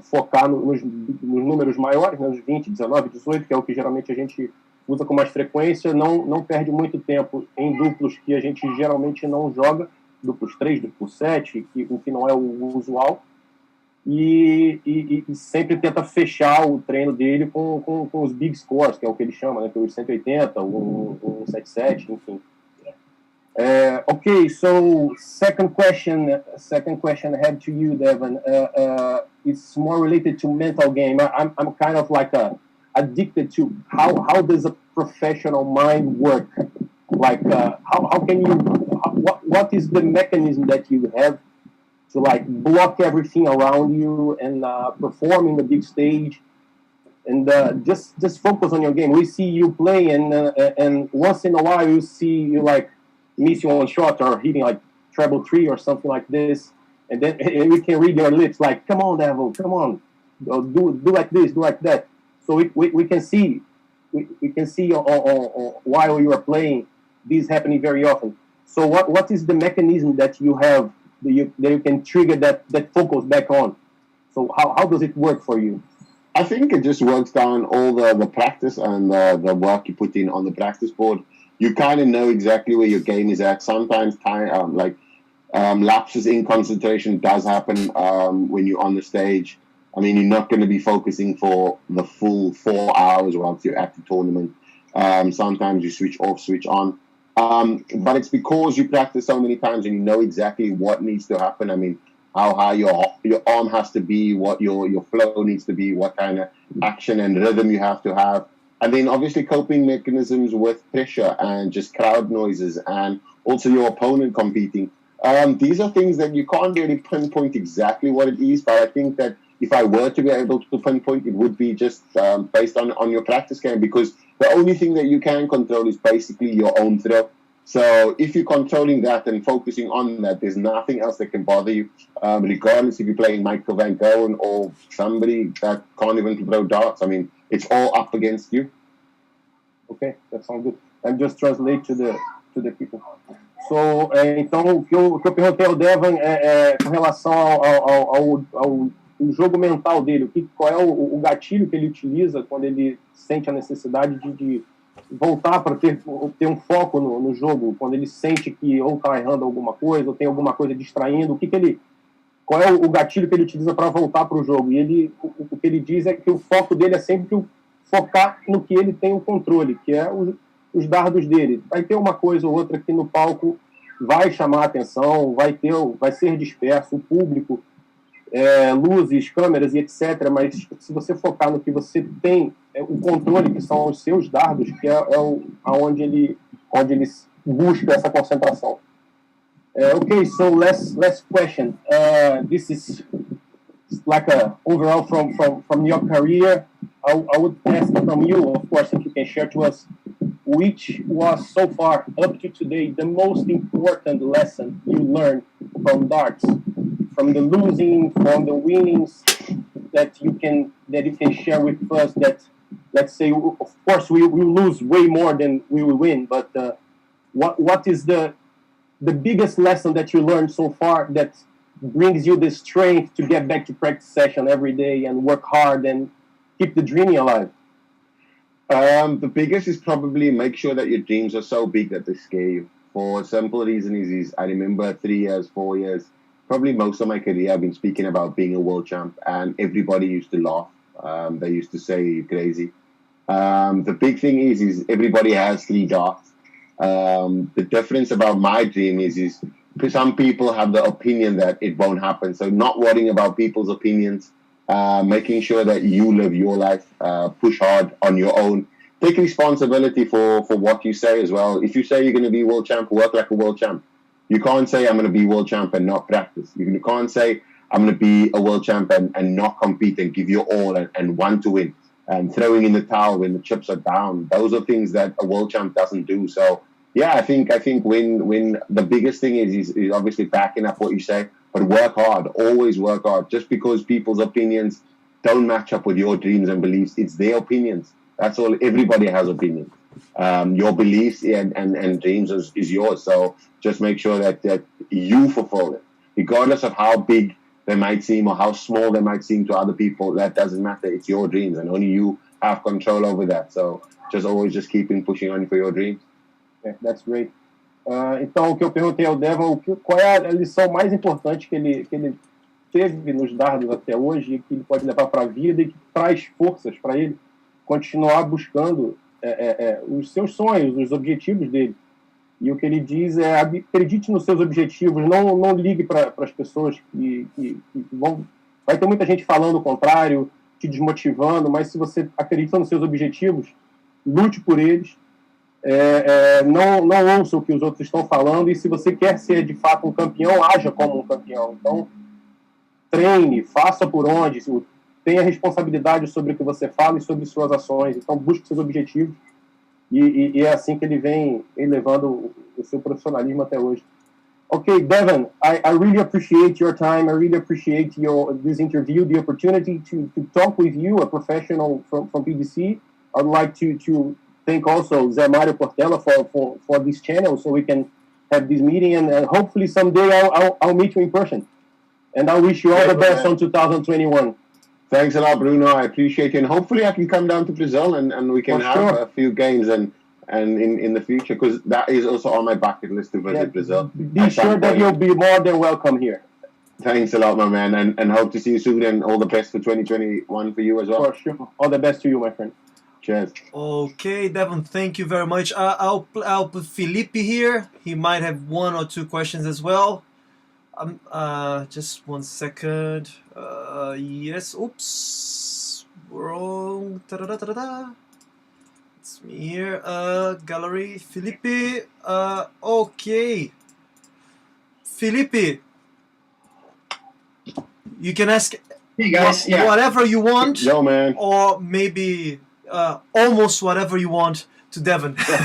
focar nos números maiores, né, nos 20, 19, 18, que é o que geralmente a gente usa com mais frequência, não perde muito tempo em duplos que a gente geralmente não joga, duplos 3, duplos 7, o que não é o usual, e sempre tenta fechar o treino dele com os big scores, que é o que ele chama, né, que é os 180, o 77, enfim. Okay, so second question I have to you, Devon. It's more related to mental game. I'm kind of like addicted to how does a professional mind work? Like how can you? What is the mechanism that you have to like block everything around you and perform in the big stage? And just focus on your game. We see you play, and once in a while you see you like missing one shot or hitting like treble 3 or something like this, and then we can read your lips like, "Come on, Devon, come on, do like this, do like that." So we can see while you are playing this happening very often. So what is the mechanism that you have that you can trigger that focus back on? So how does it work for you? I think it just works down all the practice and the work you put in on the practice board. You kind of know exactly where your game is at. Sometimes lapses in concentration does happen when you're on the stage. I mean, you're not going to be focusing for the full 4 hours whilst you're at the tournament. Sometimes you switch off, switch on. But it's because you practice so many times and you know exactly what needs to happen. I mean, how high your arm has to be, what your flow needs to be, what kind of action and rhythm you have to have. And then obviously coping mechanisms with pressure and just crowd noises and also your opponent competing. These are things that you can't really pinpoint exactly what it is, but I think that if I were to be able to pinpoint, it would be just based on your practice game, because the only thing that you can control is basically your own throw. So if you're controlling that and focusing on that, there's nothing else that can bother you, regardless if you're playing Michael Van Gogh or somebody that can't even throw darts. I mean, it's all up against you. Okay, that sounds good. I'm just translate to the people. So, então, o que eu perguntei ao Devon com relação ao jogo mental dele, qual é o gatilho que ele utiliza quando ele sente a necessidade de voltar para ter um foco no jogo, quando ele sente que ou está errando alguma coisa, ou tem alguma coisa distraindo, qual é o gatilho que ele utiliza para voltar para o jogo? E o que ele diz é que o foco dele é sempre focar no que ele tem o controle, que é os dardos dele. Vai ter uma coisa ou outra que no palco vai chamar a atenção, vai ser disperso, o público, luzes, câmeras e etc. Mas se você focar no que você tem, o controle, que são os seus dardos, que é onde ele busca essa concentração. Okay, so last question. This is like a overall from your career. I would ask from you, of course, if you can share to us, which was so far up to today the most important lesson you learned from darts, from the losing, from the winnings that you can share with us. That, let's say, of course, we lose way more than we will win, but what is the biggest lesson that you learned so far that brings you the strength to get back to practice session every day and work hard and keep the dreaming alive? The biggest is probably make sure that your dreams are so big that they scare you. For a simple reason is I remember 3 years, 4 years, probably most of my career I've been speaking about being a world champ, and everybody used to laugh. They used to say you're crazy. The big thing is everybody has 3 darts. The difference about my dream is some people have the opinion that it won't happen. So not worrying about people's opinions, making sure that you live your life, push hard on your own, take responsibility for what you say as well. If you say you're going to be world champ, work like a world champ. You can't say I'm going to be world champ and not practice. You can't say I'm going to be a world champ and not compete and give your all and want to win. And throwing in the towel when the chips are down. Those are things that a world champ doesn't do. So yeah, I think when the biggest thing is obviously backing up what you say, but work hard, always work hard. Just because people's opinions don't match up with your dreams and beliefs, it's their opinions. That's all. Everybody has opinions. Your beliefs and dreams is yours. So just make sure that you fulfill it, regardless of how big they might seem or how small they might seem to other people. That doesn't matter. It's your dreams, and only you have control over that. So just keeping pushing on for your dreams. That's great. Então, o que eu perguntei ao Devon, qual é a lição mais importante que ele teve nos dardos até hoje e que ele pode levar para a vida e que traz forças para ele continuar buscando os seus sonhos, os objetivos dele. E o que ele diz é: acredite nos seus objetivos, não ligue para as pessoas que vão... Vai ter muita gente falando o contrário, te desmotivando, mas se você acredita nos seus objetivos, lute por eles. Não ouça o que os outros estão falando, e se você quer ser de fato um campeão, haja como um campeão. Então, treine, faça por onde, tenha responsabilidade sobre o que você fala e sobre suas ações. Então, busque seus objetivos, e é assim que ele vem elevando o seu profissionalismo até hoje. Okay, Devon, I really appreciate your time. I really appreciate this interview, the opportunity to talk with you, a professional from PDC. I'd like to thank also Zé Mário Portela for this channel, so we can have this meeting, and hopefully someday I'll meet you in person. And I wish you all the best on 2021. Thanks a lot, Bruno. I appreciate it, and hopefully I can come down to Brazil and we can have a few games and in the future, because that is also on my bucket list to visit Brazil. Be sure that you'll be more than welcome here. Thanks a lot, my man, and hope to see you soon, and all the best for 2021 for you as well. For sure. All the best to you, my friend. Cheers. Okay, Devon, thank you very much. I'll put Filipe here. He might have 1 or 2 questions as well. Just 1 second. Yes. Oops. Wrong. Ta-da-da-da-da. It's me here. Gallery. Filipe. Okay. Filipe. You can ask whatever you want. Yo, man. Or maybe almost whatever you want to Devon. Zé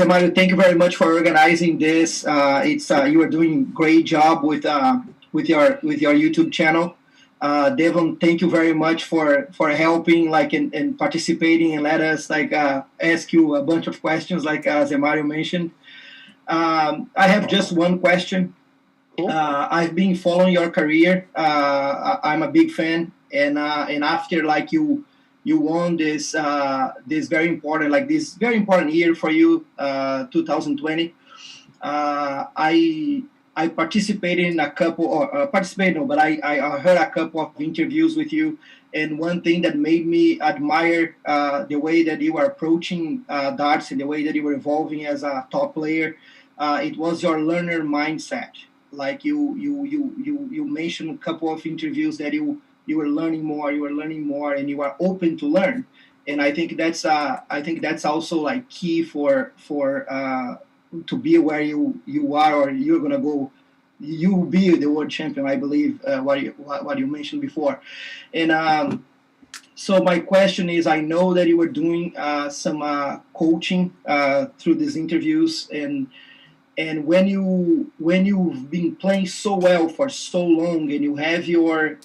Mário, thank you very much for organizing this. You are doing great job with your YouTube channel. Devon, thank you very much for helping and participating, and let us ask you a bunch of questions like Zé Mário mentioned. I have just one question. Cool. I've been following your career. I'm a big fan, and after you won this very important year for you, 2020. I participated in a couple, but I heard a couple of interviews with you, and one thing that made me admire the way that you are approaching darts and the way that you were evolving as a top player, it was your learner mindset. Like you mentioned a couple of interviews that you were learning more, and you are open to learn. and I think that's also like key for to be where you are, or you're gonna go. You will be the world champion, I believe. What you mentioned before, and so my question is, I know that you were doing some coaching through these interviews, and when you've been playing so well for so long, and you have your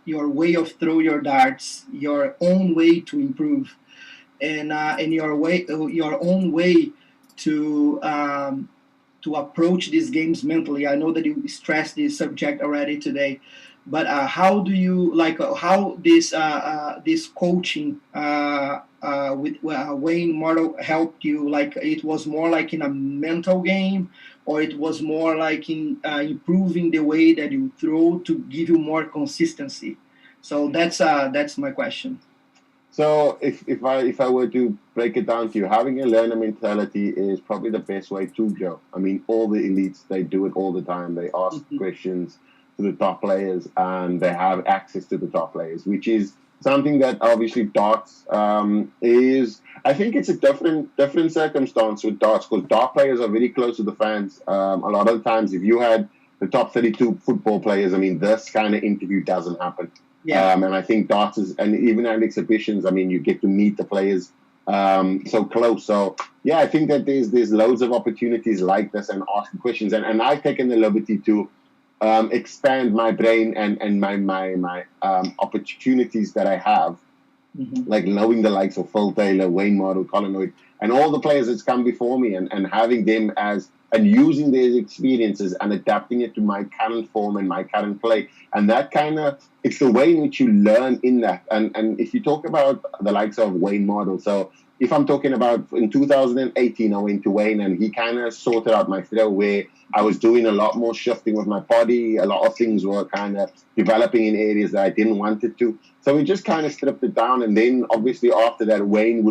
way of throw your darts, your own way to improve, and your own way to approach these games mentally. I know that you stressed this subject already today, but how do you how this coaching with Wayne Martel helped you? Like, it was more like in a mental game, or it was more like in improving the way that you throw to give you more consistency? So that's my question. So if I were to break it down to you, having a learner mentality is probably the best way to go. I mean, all the elites, they do it all the time. They ask questions to the top players, and they have access to the top players, which is something that obviously darts is. I think it's a different circumstance with darts, because dart players are very close to the fans. A lot of the times, if you had the top 32 football players, I mean, this kind of interview doesn't happen. Yeah. And I think darts is, and even at exhibitions, I mean, you get to meet the players so close. So yeah, I think that there's loads of opportunities like this, and asking questions, and I've taken the liberty to expand my brain and my opportunities that I have, like knowing the likes of Phil Taylor, Wayne Martel, Colin Lloyd, and all the players that's come before me, and having them and using their experiences and adapting it to my current form and my current play. And that kind of, it's the way in which you learn in that. And if you talk about the likes of Wayne Martel, so if I'm talking about in 2018, I went to Wayne, and he kind of sorted out my throw, where I was doing a lot more shifting with my body. A lot of things were kind of developing in areas that I didn't want it to. So we just kind of stripped it down. And then obviously after that, Wayne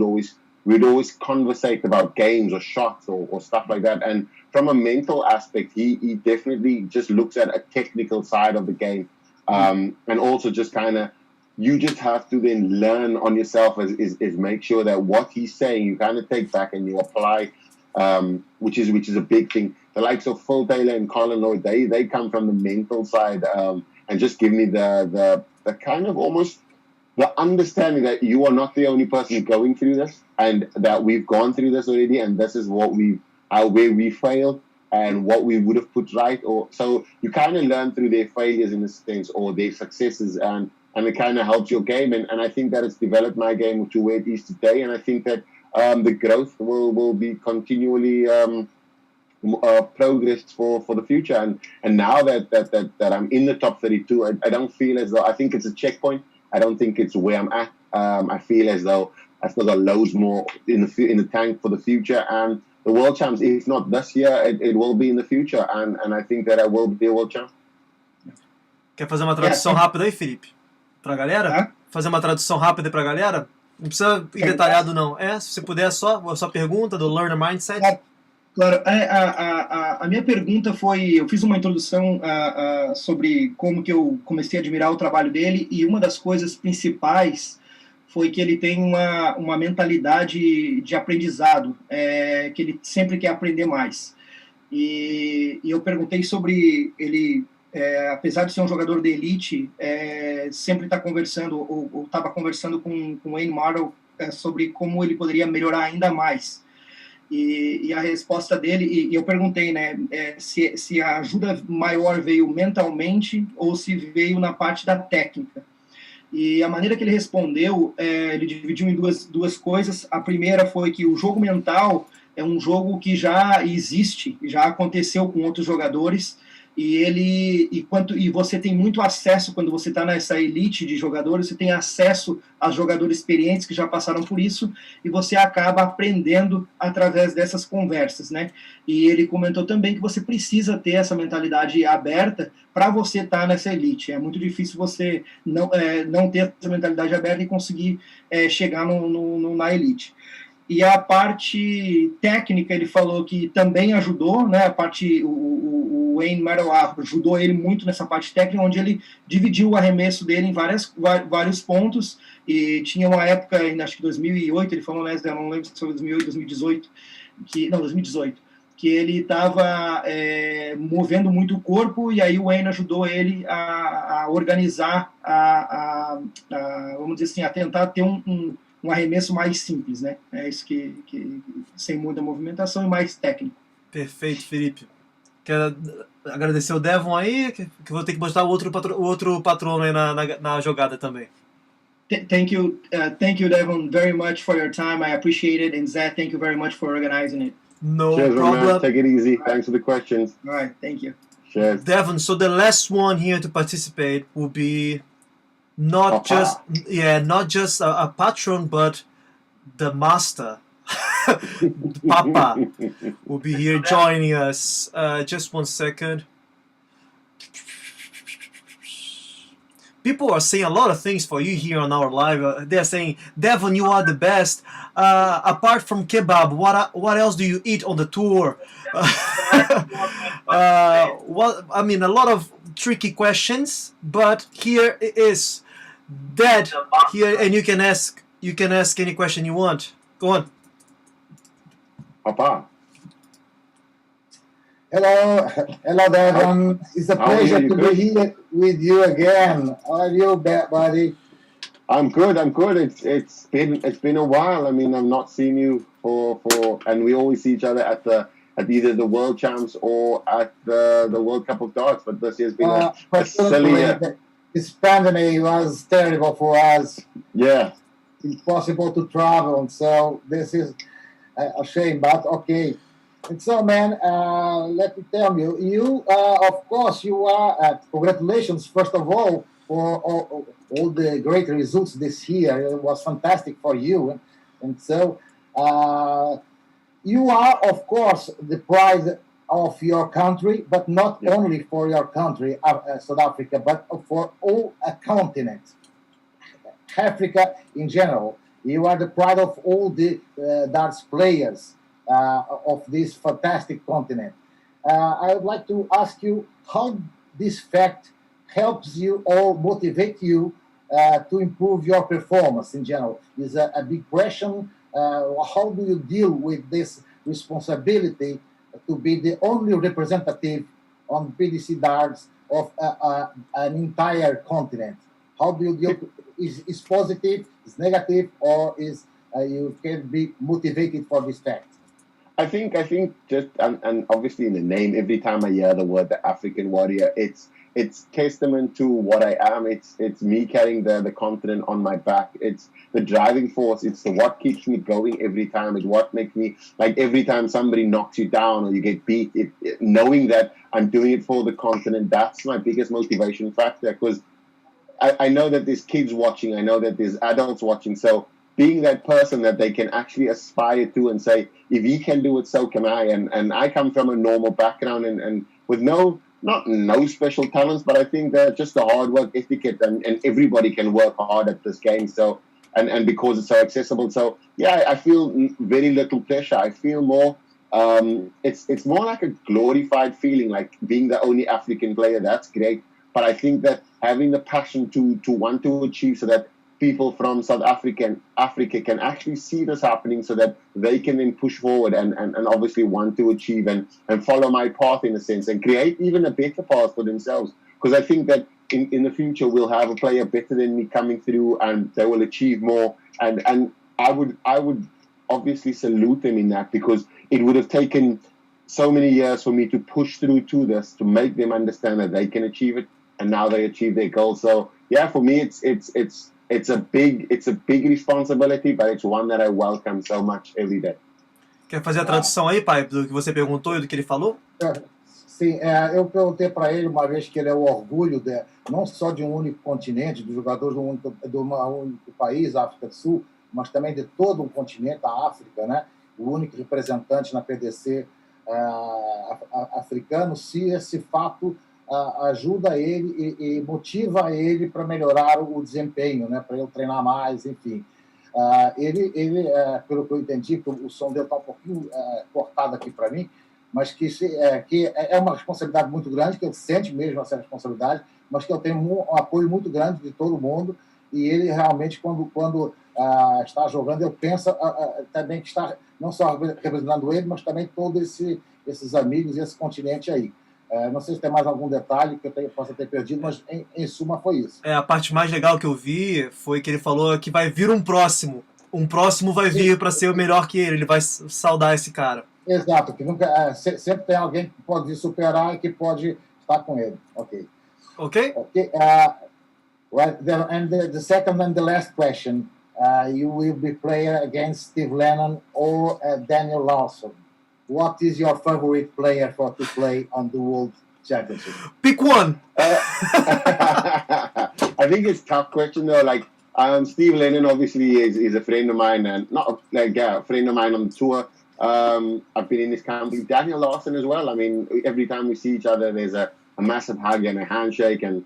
we'd always conversate about games or shots or stuff like that. And from a mental aspect, he definitely just looks at a technical side of the game. And also just kind of, you just have to then learn on yourself is make sure that what he's saying, you kind of take back and you apply, which is a big thing. The likes of Phil Taylor and Colin Lloyd, they come from the mental side, and just give me the kind of almost the understanding that you are not the only person going through this, and that we've gone through this already, and this is what where we failed and what we would have put right. Or so you kind of learn through their failures in a sense, or their successes, and it kind of helps your game. And I think that it's developed my game to where it is today. And I think that the growth will be continually progress for the future. And now that I'm in the top 32, I don't feel as though, I think it's a checkpoint. I don't think it's where I'm at. I feel as though I've still got loads more in the tank for the future. And the world champs, if not this year, it will be in the future. And I think that I will be a world champ. Quer fazer uma tradução rápida aí, Felipe? Pra galera? Fazer uma tradução rápida aí pra galera? Não precisa ir detalhado, não. Se você puder, só a sua pergunta do Learner Mindset. Claro, a minha pergunta foi, eu fiz uma introdução sobre como que eu comecei a admirar o trabalho dele, e uma das coisas principais foi que ele tem uma mentalidade de aprendizado, que ele sempre quer aprender mais. E eu perguntei sobre ele, apesar de ser um jogador de elite, sempre está conversando, ou estava conversando com o Wayne Martel sobre como ele poderia melhorar ainda mais. E a resposta dele, e eu perguntei, né, se a ajuda maior veio mentalmente ou se veio na parte da técnica. E a maneira que ele respondeu, ele dividiu em duas coisas. A primeira foi que o jogo mental é um jogo que já existe, já aconteceu com outros jogadores, e você tem muito acesso, quando você está nessa elite de jogadores, você tem acesso a jogadores experientes que já passaram por isso, e você acaba aprendendo através dessas conversas, né? E ele comentou também que você precisa ter essa mentalidade aberta para você estar nessa elite. É muito difícil você não ter essa mentalidade aberta e conseguir chegar na elite. E a parte técnica, ele falou que também ajudou, né? A parte, o Wayne Madeira ajudou ele muito nessa parte técnica, onde ele dividiu o arremesso dele em vários pontos. E tinha uma época, acho que 2008, ele falou, né? Eu não lembro se foi 2008, 2018, 2018, que ele estava movendo muito o corpo, e aí o Wayne ajudou ele a organizar, vamos dizer assim, a tentar ter um arremesso mais simples, né? É isso que sem muita movimentação e mais técnico. Perfeito, Felipe. Quero agradecer o Devon aí, que vou ter que mostrar o outro patrono aí na jogada também. Thank you, Devon, very much for your time. I appreciate it, and Zach, thank you very much for organizing it. No Cheers, problem. Man. Take it easy. Thanks for the questions. All right, thank you. Cheers. Devon, so the last one here to participate will be not just a patron, but the master. Papa will be here joining us. Just 1 second. People are saying a lot of things for you here on our live. They're saying, Devon, you are the best. Apart from kebab, what else do you eat on the tour? A lot of tricky questions, but here it is. Dead here, and you can ask any question you want. Go on. Papa. Hello, Devon. It's a pleasure to be here with you again. How are you, buddy? I'm good. It's been a while. I mean, I've not seen you for and we always see each other at either the World Champs or at the World Cup of Darts. But this year's been a silly year. This pandemic was terrible for us. Yeah. Impossible to travel, so this is a shame. But okay. And so, man, let me tell you, of course, you are, congratulations, first of all, for all the great results this year. It was fantastic for you. And so, you are, of course, the pride of your country, but not only for your country, South Africa, but for all a continent, Africa in general. You are the pride of all the darts players of this fantastic continent. I would like to ask you how this fact helps you or motivate you to improve your performance in general. Is a big question. How do you deal with this responsibility to be the only representative on PDC darts of an entire continent? How do you deal? Is positive, is negative, or is you can be motivated for this fact? I think just and obviously in the name, every time I hear the word the African warrior, it's testament to what I am. It's me carrying the continent on my back. It's the driving force. It's what keeps me going every time. It's what makes me, like, every time somebody knocks you down or you get beat, knowing that I'm doing it for the continent, that's my biggest motivation factor, because I know that there's kids watching. I know that there's adults watching. So being that person that they can actually aspire to and say, if he can do it, so can I. And I come from a normal background and with no special talents, but I think that just the hard work ethic and everybody can work hard at this game. So and because it's so accessible. So yeah, I feel very little pressure. I feel more it's more like a glorified feeling, like being the only African player. That's great. But I think that having the passion to want to achieve, so that people from South Africa can actually see this happening, so that they can then push forward and obviously want to achieve and follow my path in a sense, and create even a better path for themselves. Because I think that in the future we'll have a player better than me coming through, and they will achieve more. And I would obviously salute them in that, because it would have taken so many years for me to push through to this, to make them understand that they can achieve it, and now they achieve their goal. So yeah, for me it's a big responsibility, but it's one that I welcome so much every day. Quer fazer a tradução aí, pai, do que você perguntou e do que ele falou? Sim, eu perguntei para ele uma vez que ele é o orgulho não só de um único continente, dos jogadores de um único país, a África do Sul, mas também de todo um continente, a África, né? O único representante na PDC africano, se esse fato ajuda ele e motiva ele para melhorar o desempenho, né? Para ele treinar mais, enfim. Pelo que eu entendi, que o som dele está um pouquinho cortado aqui para mim, mas que é uma responsabilidade muito grande, que ele sente mesmo essa responsabilidade, mas que eu tenho um apoio muito grande de todo mundo, e ele realmente, quando está jogando, ele pensa também que está não só representando ele, mas também todos esses amigos e esse continente aí. Não sei se tem mais algum detalhe que eu possa ter perdido, mas em suma foi isso. A parte mais legal que eu vi foi que ele falou que vai vir um próximo. Um próximo vai vir para ser o melhor que ele vai saudar esse cara. Exato, que nunca, sempre tem alguém que pode superar e que pode estar com ele. Ok. Right. And the second and the last question, you will be playing against Steve Lennon or Daniel Lawson. What is your favorite player to play on the World Championship? Pick one. I think it's a tough question though. Like Steve Lennon obviously is a friend of mine, and not like a friend of mine on the tour. I've been in this company. Daniel Lawson as well. I mean, every time we see each other, there's a massive hug and a handshake, and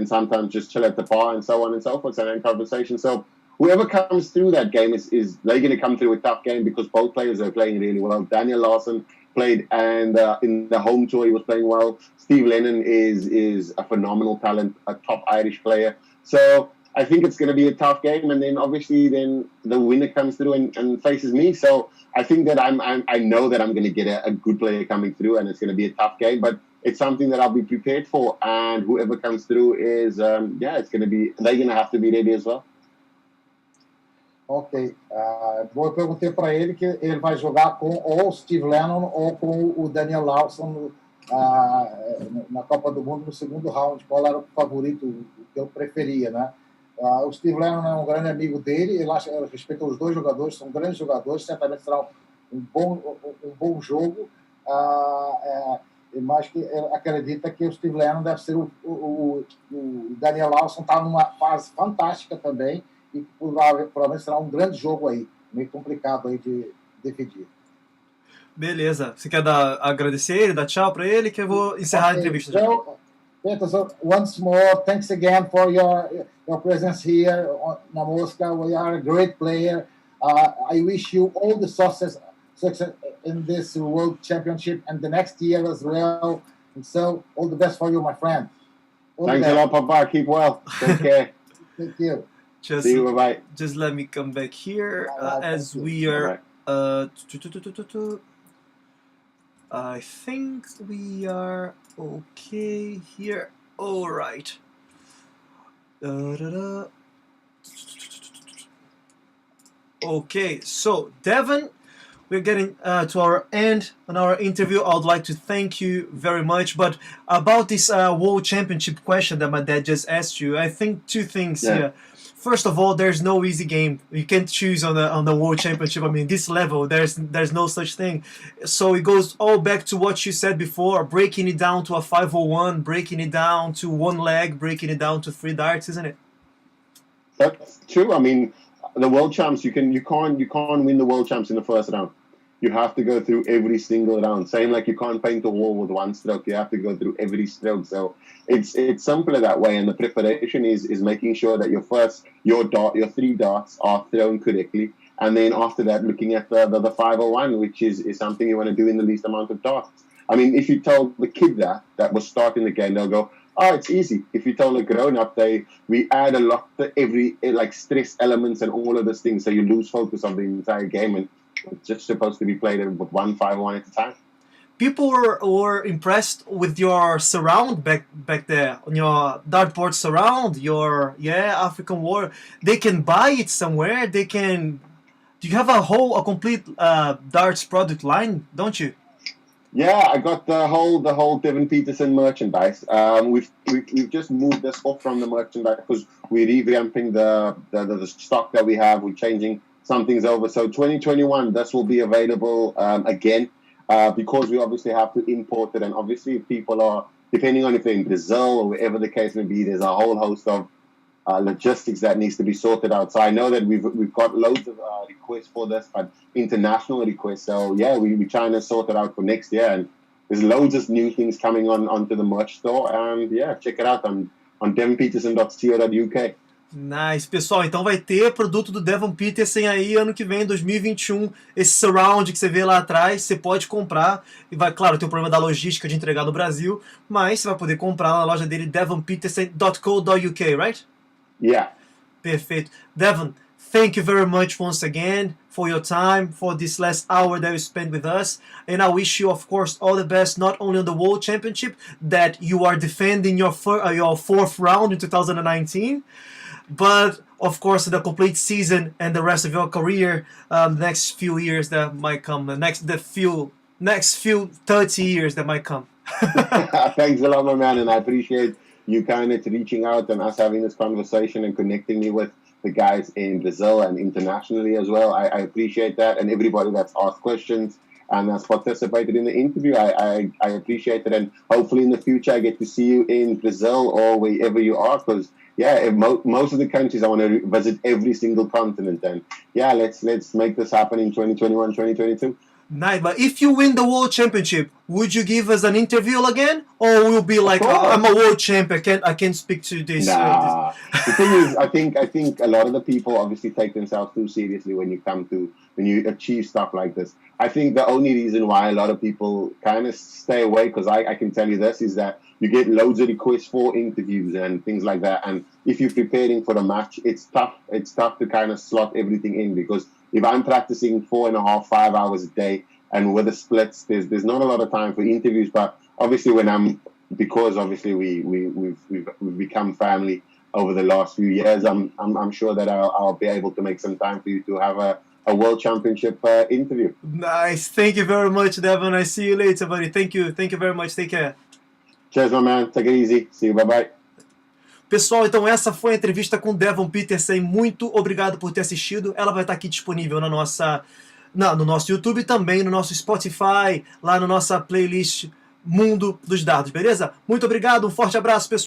sometimes just chill at the bar and so on and so forth, and then conversation. So whoever comes through that game is they're going to come through a tough game because both players are playing really well. Daniel Lawson played, and in the home tour he was playing well. Steve Lennon is a phenomenal talent, a top Irish player. So I think it's going to be a tough game, and then obviously then the winner comes through and faces me. So I think that I know that I'm going to get a good player coming through, and it's going to be a tough game, but it's something that I'll be prepared for. And whoever comes through is it's going to be, they're going to have to be ready as well. Ok. Eu perguntei para ele que ele vai jogar com ou o Steve Lennon ou com o Daniel Lawson na Copa do Mundo no segundo round. Qual era o favorito, o que eu preferia, né? O Steve Lennon é um grande amigo dele, ele respeita os dois jogadores, são grandes jogadores, certamente será um bom jogo, mas que acredita que o Steve Lennon deve ser o Daniel Lawson está numa fase fantástica também, e provavelmente será um grande jogo aí, meio complicado aí de decidir. Beleza. Você quer agradecer ele, dar tchau para ele, que eu vou encerrar a entrevista já. Petersen, once more, thanks again for your presence here in Moscow. We are a great player. I wish you all the success in this World Championship and the next year as well. And so, all the best for you, my friend. Thanks a lot, Papa. Keep well. Take care. Thank you. See you, bye-bye. Just let me come back here as we are... I think we are okay here. All right. Okay, so Devon, we're getting to our end on our interview. I would like to thank you very much. But about this World Championship question that my dad just asked you, I think two things here. First of all, there's no easy game. You can't choose on the World Championship. I mean, this level, there's no such thing. So it goes all back to what you said before, breaking it down to a 501, breaking it down to one leg, breaking it down to 3 darts, isn't it? That's true. I mean, the world champs, you can't win the world champs in the first round. You have to go through every single round. Same like you can't paint a wall with one stroke. You have to go through every stroke. So it's simpler that way. And the preparation is making sure that your 3 darts are thrown correctly. And then after that, looking at the 501, which is something you want to do in the least amount of darts. I mean, if you told the kid that was starting the game, they'll go, oh, it's easy. If you told a grown-up, we add a lot to every stress elements and all of those things. So you lose focus on the entire game. And it's just supposed to be played with 1 5-1 at a time. People were impressed with your surround back there, on your dartboard surround, your African Warrior. They can buy it somewhere. Do you have a complete darts product line, don't you? Yeah, I got the whole Devon Petersen merchandise. We've just moved this off from the merchandise because we're revamping the stock that we have. We're changing some things over. So 2021, this will be available again because we obviously have to import it. And obviously, if people are, depending on if they're in Brazil or wherever the case may be, there's a whole host of logistics that needs to be sorted out. So I know that we've got loads of requests for this, but international requests. So yeah, we're trying to sort it out for next year. And there's loads of new things coming onto the merch store. And yeah, check it out on devonpetersen.co.uk. Nice. Pessoal, então vai ter produto do Devon Petersen aí ano que vem, 2021. Esse surround que você vê lá atrás, você pode comprar. E vai, claro, tem o problema da logística de entregar no Brasil, mas você vai poder comprar na loja dele, devonpetersen.co.uk, right? Yeah. Perfeito. Devon, thank you very much once again for your time, for this last hour that you spent with us. And I wish you, of course, all the best, not only on the World Championship, that you are defending your fourth round in 2019, but of course the complete season and the rest of your career, next few years that might come, the next few 30 years that might come. Thanks a lot, my man, and I appreciate you kind of reaching out and us having this conversation and connecting me with the guys in Brazil and internationally as well. I appreciate that, and everybody that's asked questions and has participated in the interview. I appreciate it, and hopefully in the future I get to see you in Brazil or wherever you are, because yeah, most of the countries I want to visit every single continent, and yeah, let's make this happen in 2021, 2022. Nice, but if you win the World Championship, would you give us an interview again, or will be like, I'm a world champ, I can't speak to this? Nah. The thing is, I think a lot of the people obviously take themselves too seriously when you achieve stuff like this. I think the only reason why a lot of people kind of stay away, because I can tell you this, is that you get loads of requests for interviews and things like that. And if you're preparing for a match, it's tough. It's tough to kind of slot everything in, because if I'm practicing 4.5, 5 hours a day, and with the splits, there's not a lot of time for interviews. But obviously, because obviously we've become family over the last few years, I'm sure that I'll be able to make some time for you to have a World Championship interview. Nice. Thank you very much, Devon. I see you later, buddy. Thank you very much. Take care. Cheers, my man. Take it easy. See you. Bye-bye. Pessoal, então essa foi a entrevista com Devon Petersen. Muito obrigado por ter assistido. Ela vai estar aqui disponível no nosso YouTube, também no nosso Spotify, lá na nossa playlist Mundo dos Dardos, beleza? Muito obrigado, um forte abraço, pessoal.